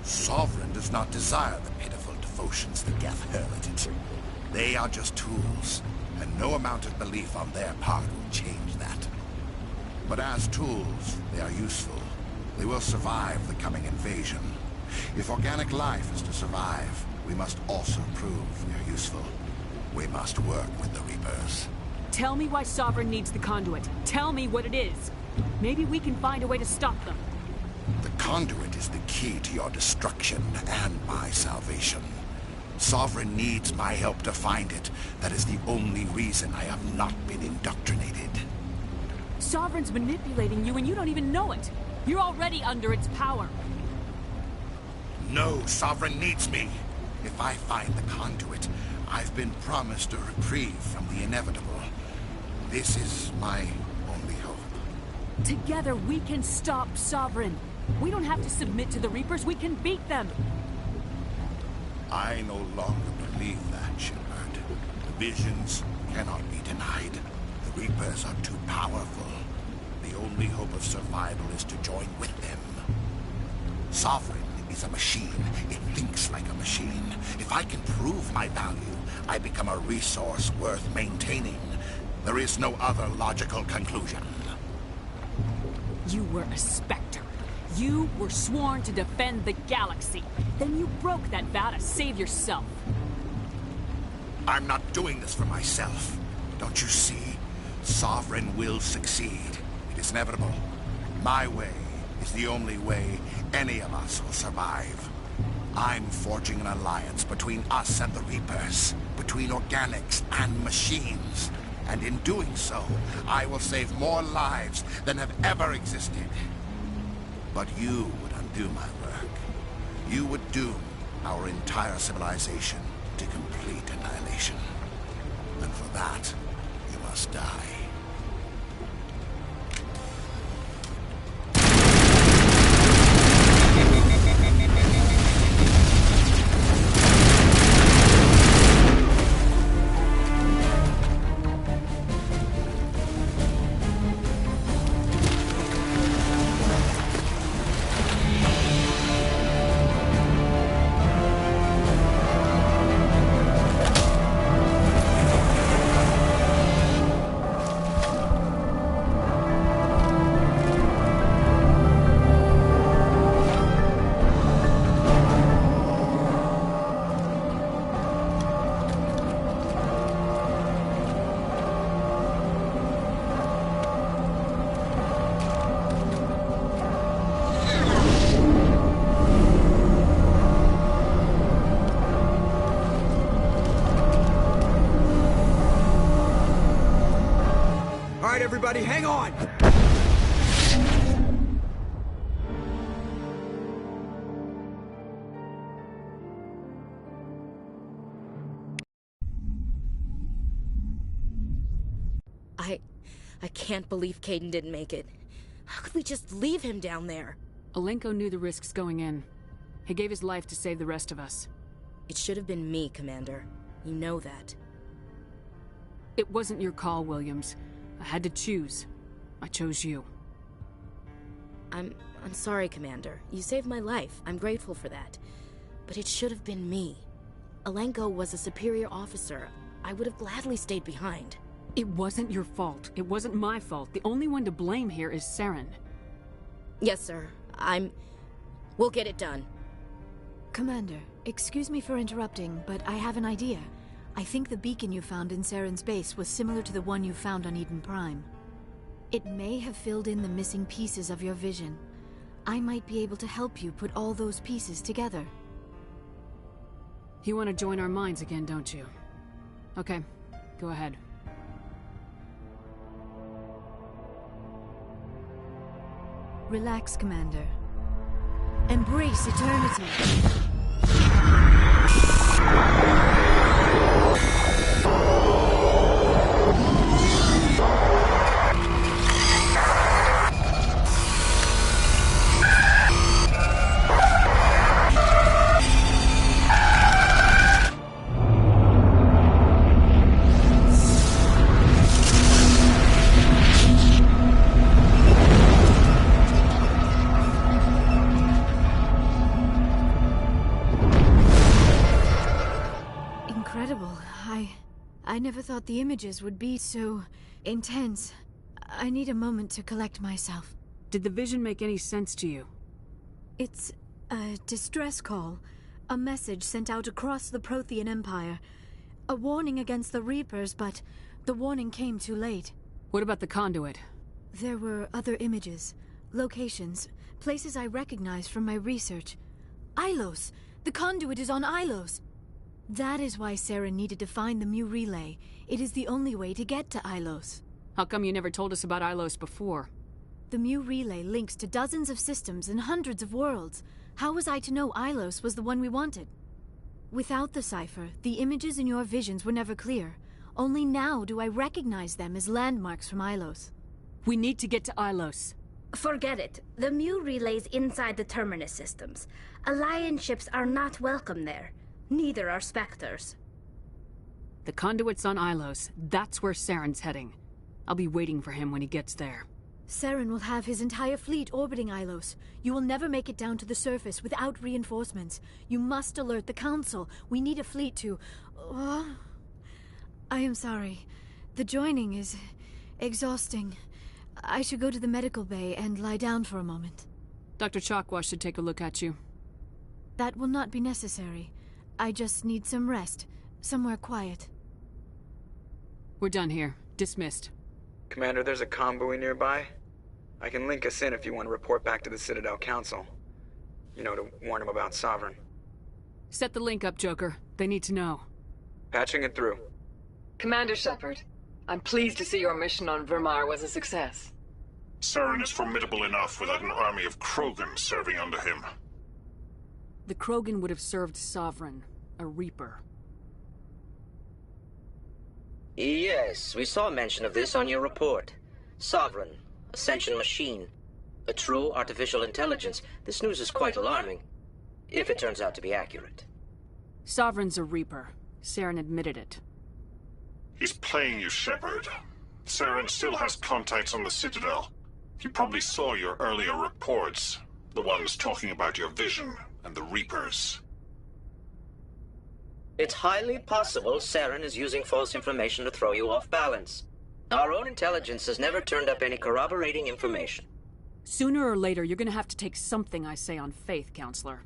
N: Sovereign does not desire the pitiful devotions the Geth hurl at it. They are just tools, and no amount of belief on their part will change that. But as tools, they are useful. They will survive the coming invasion. If organic life is to survive, we must also prove we are useful. We must work with the Reapers.
C: Tell me why Sovereign needs the conduit. Tell me what it is. Maybe we can find a way to stop them.
N: The conduit is the key to your destruction and my salvation. Sovereign needs my help to find it. That is the only reason I have not been indoctrinated.
C: Sovereign's manipulating you and you don't even know it. You're already under its power.
N: No, Sovereign needs me. If I find the conduit, I've been promised a reprieve from the inevitable. This is my only hope.
C: Together we can stop Sovereign. We don't have to submit to the Reapers, we can beat them.
N: I no longer believe that, Shepard. The visions cannot be denied. The Reapers are too powerful. The only hope of survival is to join with them. Sovereign is a machine. It thinks like a machine. If I can prove my value, I become a resource worth maintaining. There is no other logical conclusion.
C: You were a Spectre. You were sworn to defend the galaxy. Then you broke that vow to save yourself.
N: I'm not doing this for myself. Don't you see? Sovereign will succeed. It is inevitable. My way is the only way any of us will survive. I'm forging an alliance between us and the Reapers, between organics and machines. And in doing so, I will save more lives than have ever existed. But you would undo my work. You would doom our entire civilization to complete annihilation. And for that, you must die.
A: Everybody, hang on!
F: I can't believe Caden didn't make it. How could we just leave him down there?
C: Alenko knew the risks going in. He gave his life to save the rest of us.
F: It should have been me, Commander. You know that.
C: It wasn't your call, Williams. I had to choose. I chose you.
F: I'm sorry, Commander. You saved my life. I'm grateful for that. But it should have been me. Alenko was a superior officer. I would have gladly stayed behind.
C: It wasn't your fault. It wasn't my fault. The only one to blame here is Saren.
F: Yes, sir. We'll get it done.
O: Commander, excuse me for interrupting, but I have an idea. I think the beacon you found in Saren's base was similar to the one you found on Eden Prime. It may have filled in the missing pieces of your vision. I might be able to help you put all those pieces together.
C: You want to join our minds again, don't you? Okay, go ahead.
O: Relax, Commander. Embrace eternity. Incredible. I never thought the images would be so intense. I need a moment to collect myself.
C: Did the vision make any sense to you?
O: It's a distress call. A message sent out across the Prothean Empire. A warning against the Reapers, but the warning came too late.
C: What about the conduit?
O: There were other images, locations, places I recognized from my research. Ilos! The conduit is on Ilos! That is why Saren needed to find the Mu relay. It is the only way to get to Ilos.
C: How come you never told us about Ilos before?
O: The Mu relay links to dozens of systems and hundreds of worlds. How was I to know Ilos was the one we wanted? Without the cipher, the images in your visions were never clear. Only now do I recognize them as landmarks from Ilos.
C: We need to get to Ilos.
K: Forget it. The Mu relay's inside the Terminus systems. Alliance ships are not welcome there. Neither are Spectres.
C: The conduit's on Ilos. That's where Saren's heading. I'll be waiting for him when he gets there.
O: Saren will have his entire fleet orbiting Ilos. You will never make it down to the surface without reinforcements. You must alert the Council. We need a fleet to... I am sorry. The joining is exhausting. I should go to the medical bay and lie down for a moment.
C: Dr. Chakwas should take a look at you.
O: That will not be necessary. I just need some rest. Somewhere quiet.
C: We're done here. Dismissed.
A: Commander, there's a convoy nearby. I can link us in if you want to report back to the Citadel Council. You know, to warn them about Sovereign.
C: Set the link up, Joker. They need to know.
A: Patching it through.
P: Commander Shepard, I'm pleased to see your mission on Virmire was a success.
H: Saren is formidable enough without an army of Krogan serving under him.
C: The Krogan would have served Sovereign, a Reaper.
Q: Yes, we saw mention of this on your report. Sovereign, Ascension machine, a true artificial intelligence. This news is quite alarming, if it turns out to be accurate.
C: Sovereign's a Reaper. Saren admitted it.
H: He's playing you, Shepard. Saren still has contacts on the Citadel. He probably saw your earlier reports, the ones talking about your vision and the Reapers.
Q: It's highly possible Saren is using false information to throw you off balance. Our own intelligence has never turned up any corroborating information.
C: Sooner or later, you're gonna have to take something I say on faith, Counselor.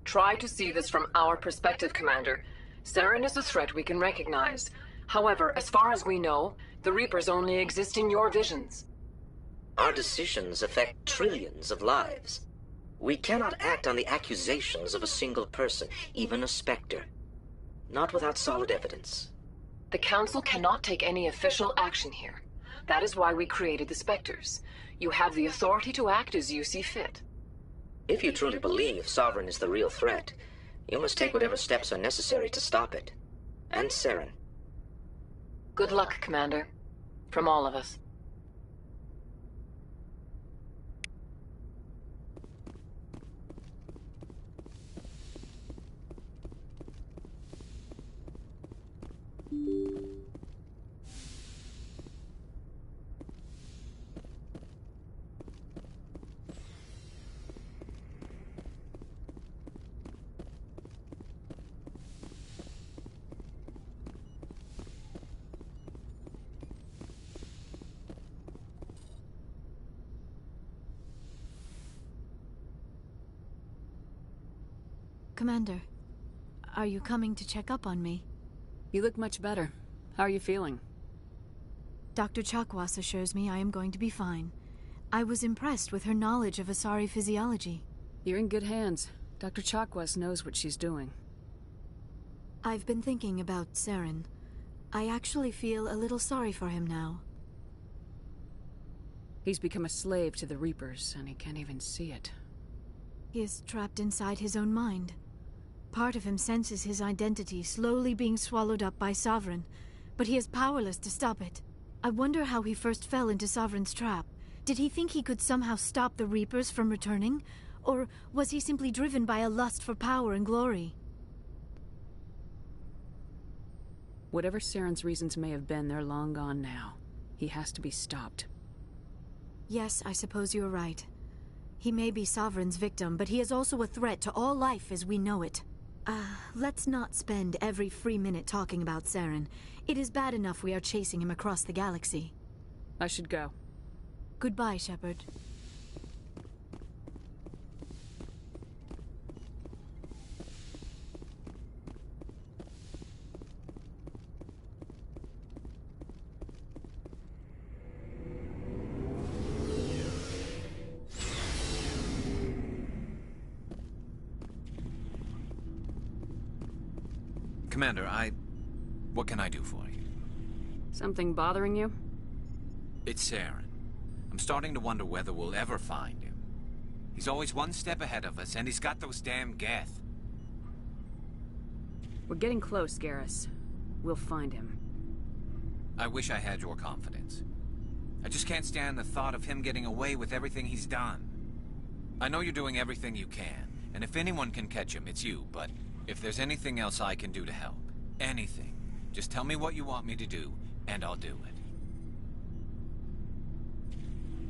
P: Try to see this from our perspective, Commander. Saren is a threat we can recognize. However, as far as we know, the Reapers only exist in your visions.
Q: Our decisions affect trillions of lives. We cannot act on the accusations of a single person, even a Spectre. Not without solid evidence.
P: The Council cannot take any official action here. That is why we created the Spectres. You have the authority to act as you see fit.
Q: If you truly believe Sovereign is the real threat, you must take whatever steps are necessary to stop it. And Saren.
P: Good luck, Commander. From all of us.
O: Commander, are you coming to check up on me?
C: You look much better. How are you feeling?
O: Dr. Chakwas assures me I am going to be fine. I was impressed with her knowledge of Asari physiology.
C: You're in good hands. Dr. Chakwas knows what she's doing.
O: I've been thinking about Saren. I actually feel a little sorry for him now.
C: He's become a slave to the Reapers, and he can't even see it.
O: He is trapped inside his own mind. Part of him senses his identity slowly being swallowed up by Sovereign, but he is powerless to stop it. I wonder how he first fell into Sovereign's trap. Did he think he could somehow stop the Reapers from returning? Or was he simply driven by a lust for power and glory?
C: Whatever Saren's reasons may have been, they're long gone now. He has to be stopped.
O: Yes, I suppose you're right. He may be Sovereign's victim, but he is also a threat to all life as we know it. Let's not spend every free minute talking about Saren. It is bad enough we are chasing him across the galaxy.
C: I should go.
O: Goodbye, Shepard.
E: Commander, what can I do for you?
C: Something bothering you?
E: It's Saren. I'm starting to wonder whether we'll ever find him. He's always one step ahead of us, and he's got those damn Geth.
C: We're getting close, Garrus. We'll find him.
E: I wish I had your confidence. I just can't stand the thought of him getting away with everything he's done. I know you're doing everything you can, and if anyone can catch him, it's you, but if there's anything else I can do to help, anything, just tell me what you want me to do, and I'll do it.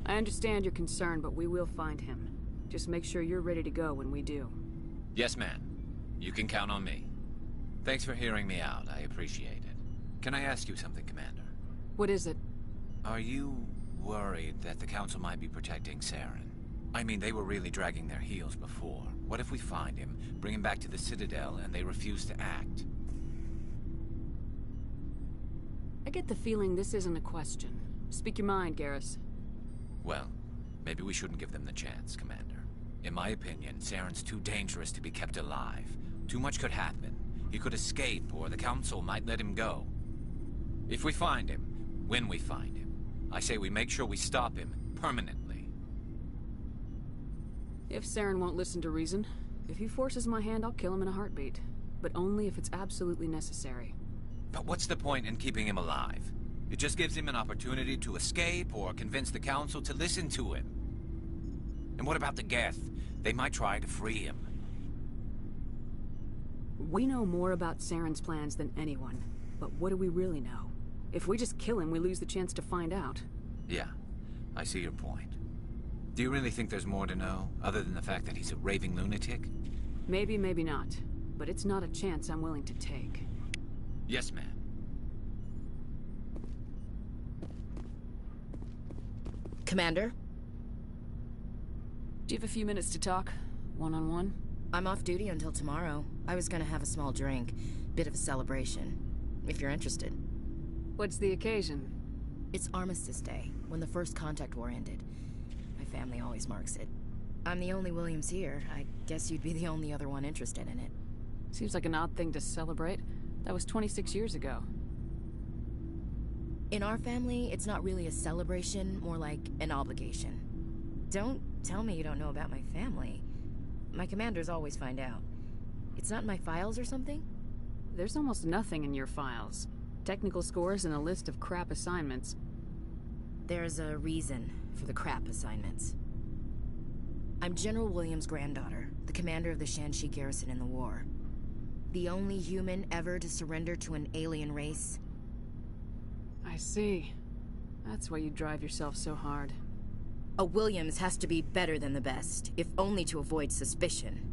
C: I understand your concern, but we will find him. Just make sure you're ready to go when we do.
E: Yes, ma'am. You can count on me. Thanks for hearing me out. I appreciate it. Can I ask you something, Commander?
C: What is it?
E: Are you worried that the Council might be protecting Saren? I mean, they were really dragging their heels before. What if we find him, bring him back to the Citadel, and they refuse to act?
C: I get the feeling this isn't a question. Speak your mind, Garrus.
E: Well, maybe we shouldn't give them the chance, Commander. In my opinion, Saren's too dangerous to be kept alive. Too much could happen. He could escape, or the Council might let him go. If we find him, when we find him, I say we make sure we stop him permanently.
C: If Saren won't listen to reason, if he forces my hand, I'll kill him in a heartbeat. But only if it's absolutely necessary.
E: But what's the point in keeping him alive? It just gives him an opportunity to escape or convince the Council to listen to him. And what about the Geth? They might try to free him.
C: We know more about Saren's plans than anyone. But what do we really know? If we just kill him, we lose the chance to find out.
E: Yeah, I see your point. Do you really think there's more to know, other than the fact that he's a raving lunatic?
C: Maybe, maybe not. But it's not a chance I'm willing to take.
E: Yes, ma'am.
F: Commander?
C: Do you have a few minutes to talk? One-on-one?
F: I'm off duty until tomorrow. I was gonna have a small drink. Bit of a celebration. If you're interested.
C: What's the occasion?
F: It's Armistice Day, when the First Contact War ended. My family always marks it. I'm the only Williams here. I guess you'd be the only other one interested in it.
C: Seems like an odd thing to celebrate. That was 26 years ago.
F: In our family, it's not really a celebration, more like an obligation. Don't tell me you don't know about my family. My commanders always find out. It's not in my files or something?
C: There's almost nothing in your files. Technical scores and a list of crap assignments.
F: There's a reason for the crap assignments. I'm General Williams' granddaughter, the commander of the Shanxi garrison in the war. The only human ever to surrender to an alien race.
C: I see. That's why you drive yourself so hard.
F: A Williams has to be better than the best, if only to avoid suspicion.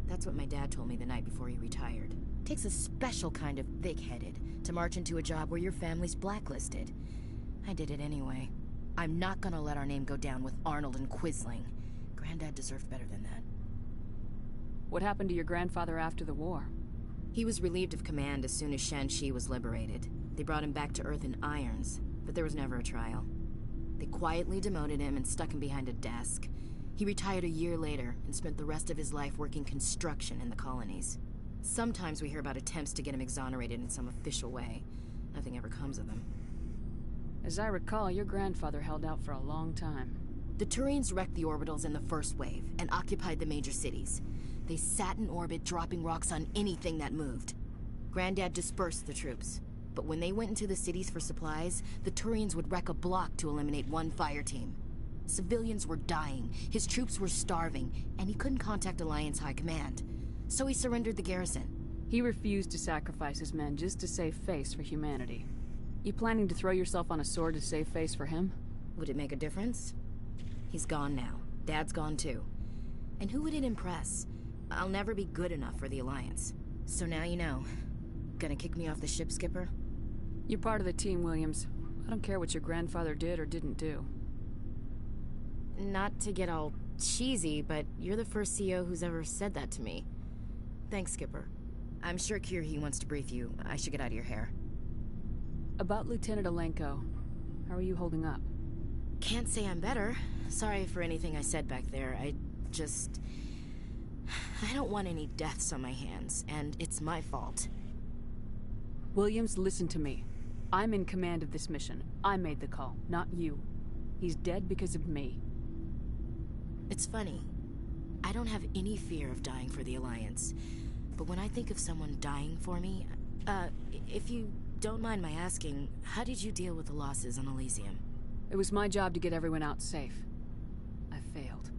F: That's what my dad told me the night before he retired. Takes a special kind of thick-headed to march into a job where your family's blacklisted. I did it anyway. I'm not gonna let our name go down with Arnold and Quisling. Granddad deserved better than that.
C: What happened to your grandfather after the war?
F: He was relieved of command as soon as Shanxi was liberated. They brought him back to Earth in irons, but there was never a trial. They quietly demoted him and stuck him behind a desk. He retired a year later and spent the rest of his life working construction in the colonies. Sometimes we hear about attempts to get him exonerated in some official way. Nothing ever comes of them.
C: As I recall, your grandfather held out for a long time.
F: The Turians wrecked the orbitals in the first wave and occupied the major cities. They sat in orbit, dropping rocks on anything that moved. Granddad dispersed the troops, but when they went into the cities for supplies, the Turians would wreck a block to eliminate one fire team. Civilians were dying, his troops were starving, and he couldn't contact Alliance High Command. So he surrendered the garrison.
C: He refused to sacrifice his men just to save face for humanity. You planning to throw yourself on a sword to save face for him?
F: Would it make a difference? He's gone now. Dad's gone too. And who would it impress? I'll never be good enough for the Alliance. So now you know. Gonna kick me off the ship, Skipper?
C: You're part of the team, Williams. I don't care what your grandfather did or didn't do.
F: Not to get all cheesy, but you're the first CO who's ever said that to me. Thanks, Skipper. I'm sure Kirhi wants to brief you. I should get out of your hair.
C: About Lieutenant Alenko, how are you holding up?
F: Can't say I'm better. Sorry for anything I said back there. I don't want any deaths on my hands, and it's my fault.
C: Williams, listen to me. I'm in command of this mission. I made the call, not you. He's dead because of me.
F: It's funny. I don't have any fear of dying for the Alliance. But when I think of someone dying for me... if you don't mind my asking, how did you deal with the losses on Elysium?
C: It was my job to get everyone out safe. I failed.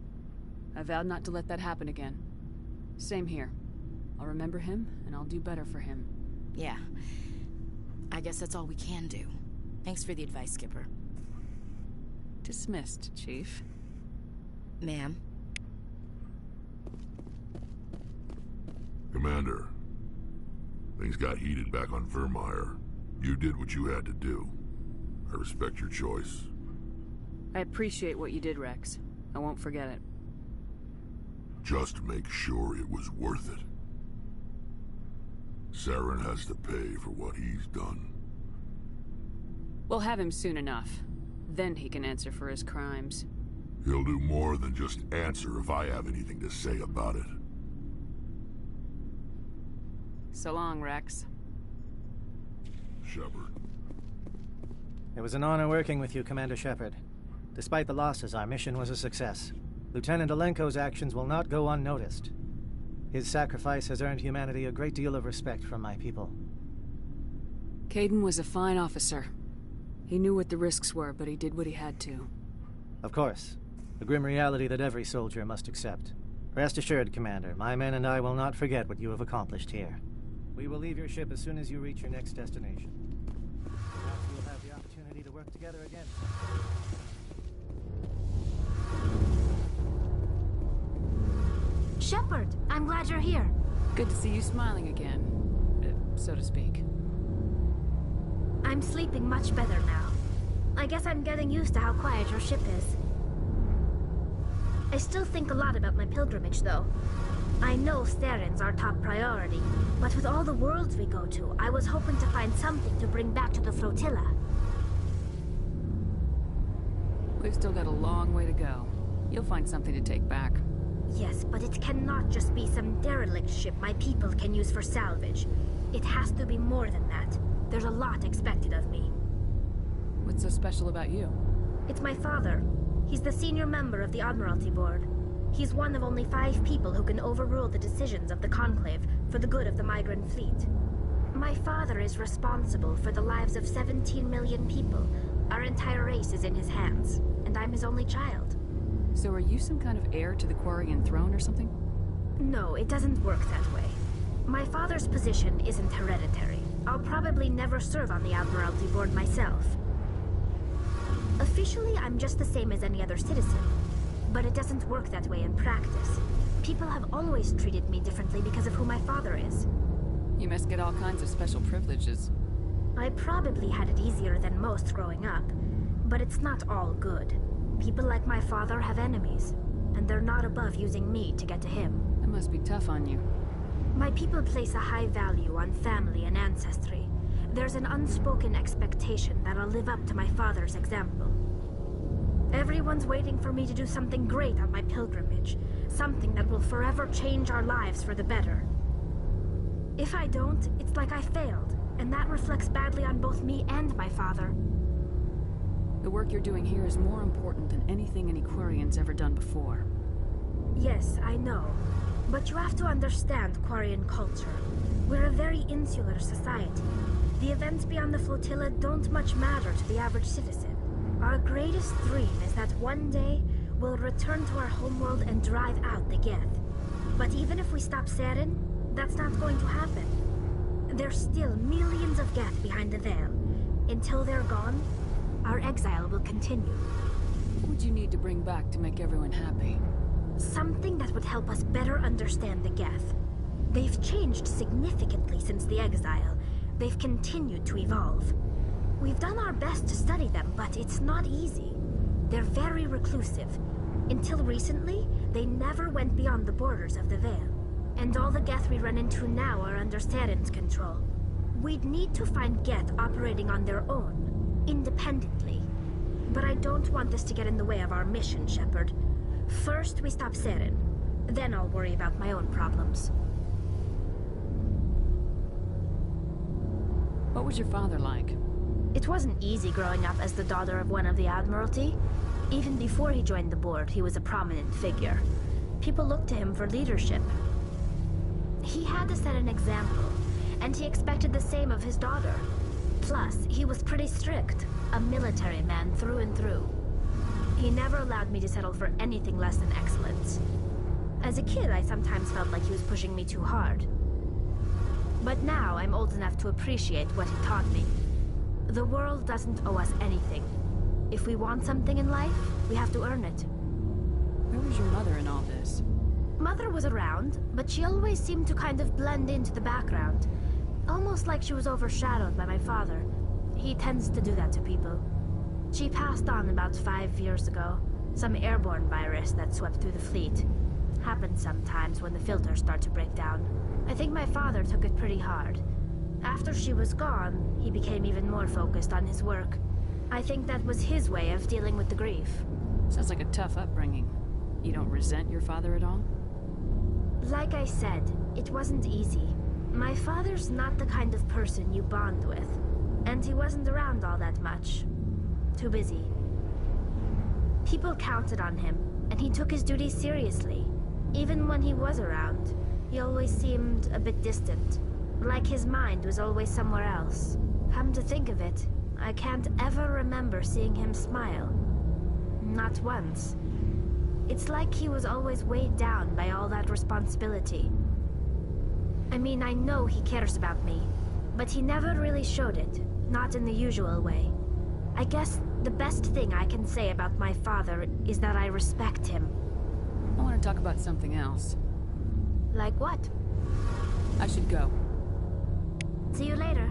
C: I vowed not to let that happen again. Same here. I'll remember him, and I'll do better for him.
F: Yeah. I guess that's all we can do. Thanks for the advice, Skipper.
C: Dismissed, Chief.
F: Ma'am?
H: Commander, things got heated back on Virmire. You did what you had to do. I respect your choice.
C: I appreciate what you did, Rex. I won't forget it.
H: Just make sure it was worth it. Saren has to pay for what he's done.
C: We'll have him soon enough. Then he can answer for his crimes.
H: He'll do more than just answer if I have anything to say about it.
C: So long, Rex.
H: Shepard.
G: It was an honor working with you, Commander Shepard. Despite the losses, our mission was a success. Lieutenant Alenko's actions will not go unnoticed. His sacrifice has earned humanity a great deal of respect from my people.
C: Caden was a fine officer. He knew what the risks were, but he did what he had to.
G: Of course. The grim reality that every soldier must accept. Rest assured, Commander, my men and I will not forget what you have accomplished here. We will leave your ship as soon as you reach your next destination. Perhaps we will have the opportunity to work together again.
K: Shepard, I'm glad you're here.
C: Good to see you smiling again, so to speak.
K: I'm sleeping much better now. I guess I'm getting used to how quiet your ship is. I still think a lot about my pilgrimage, though. I know Saren's our top priority, but with all the worlds we go to, I was hoping to find something to bring back to the flotilla.
C: We've still got a long way to go. You'll find something to take back.
K: Yes, but it cannot just be some derelict ship my people can use for salvage. It has to be more than that. There's a lot expected of me.
C: What's so special about you?
K: It's my father. He's the senior member of the Admiralty Board. He's one of only 5 people who can overrule the decisions of the Conclave for the good of the migrant fleet. My father is responsible for the lives of 17 million people. Our entire race is in his hands, and I'm his only child.
C: So are you some kind of heir to the Quarian throne or something?
K: No, it doesn't work that way. My father's position isn't hereditary. I'll probably never serve on the Admiralty Board myself. Officially, I'm just the same as any other citizen. But it doesn't work that way in practice. People have always treated me differently because of who my father is.
C: You must get all kinds of special privileges.
K: I probably had it easier than most growing up, but it's not all good. People like my father have enemies, and they're not above using me to get to him.
C: That must be tough on you.
K: My people place a high value on family and ancestry. There's an unspoken expectation that I'll live up to my father's example. Everyone's waiting for me to do something great on my pilgrimage. Something that will forever change our lives for the better. If I don't, it's like I failed, and that reflects badly on both me and my father.
C: The work you're doing here is more important than anything an Aquarian's ever done before.
K: Yes, I know. But you have to understand Quarian culture. We're a very insular society. The events beyond the flotilla don't much matter to the average citizen. Our greatest dream is that one day we'll return to our homeworld and drive out the Geth. But even if we stop Saren, that's not going to happen. There's still millions of Geth behind the veil. Until they're gone, our exile will continue.
C: What would you need to bring back to make everyone happy?
K: Something that would help us better understand the Geth. They've changed significantly since the exile. They've continued to evolve. We've done our best to study them, but it's not easy. They're very reclusive. Until recently, they never went beyond the borders of the Veil. And all the Geth we run into now are under Saren's control. We'd need to find Geth operating on their own, independently. But I don't want this to get in the way of our mission, Shepard. First, we stop Saren. Then I'll worry about my own problems.
C: What was your father like?
K: It wasn't easy growing up as the daughter of one of the Admiralty. Even before he joined the board, he was a prominent figure. People looked to him for leadership. He had to set an example, and he expected the same of his daughter. Plus, he was pretty strict, a military man through and through. He never allowed me to settle for anything less than excellence. As a kid, I sometimes felt like he was pushing me too hard. But now, I'm old enough to appreciate what he taught me. The world doesn't owe us anything. If we want something in life, we have to earn it.
C: Where was your mother in all this?
K: Mother was around, but she always seemed to kind of blend into the background. Almost like she was overshadowed by my father. He tends to do that to people. She passed on about 5 years ago. Some airborne virus that swept through the fleet. Happens sometimes when the filters start to break down. I think my father took it pretty hard. After she was gone, he became even more focused on his work. I think that was his way of dealing with the grief.
C: Sounds like a tough upbringing. You don't resent your father at all?
K: Like I said, it wasn't easy. My father's not the kind of person you bond with. And he wasn't around all that much. Too busy. People counted on him, and he took his duties seriously. Even when he was around, he always seemed a bit distant. Like his mind was always somewhere else. Come to think of it, I can't ever remember seeing him smile. Not once. It's like he was always weighed down by all that responsibility. I mean, I know he cares about me, but he never really showed it, not in the usual way. I guess the best thing I can say about my father is that I respect him.
C: I want to talk about something else.
K: Like what?
C: I should go.
K: See you later.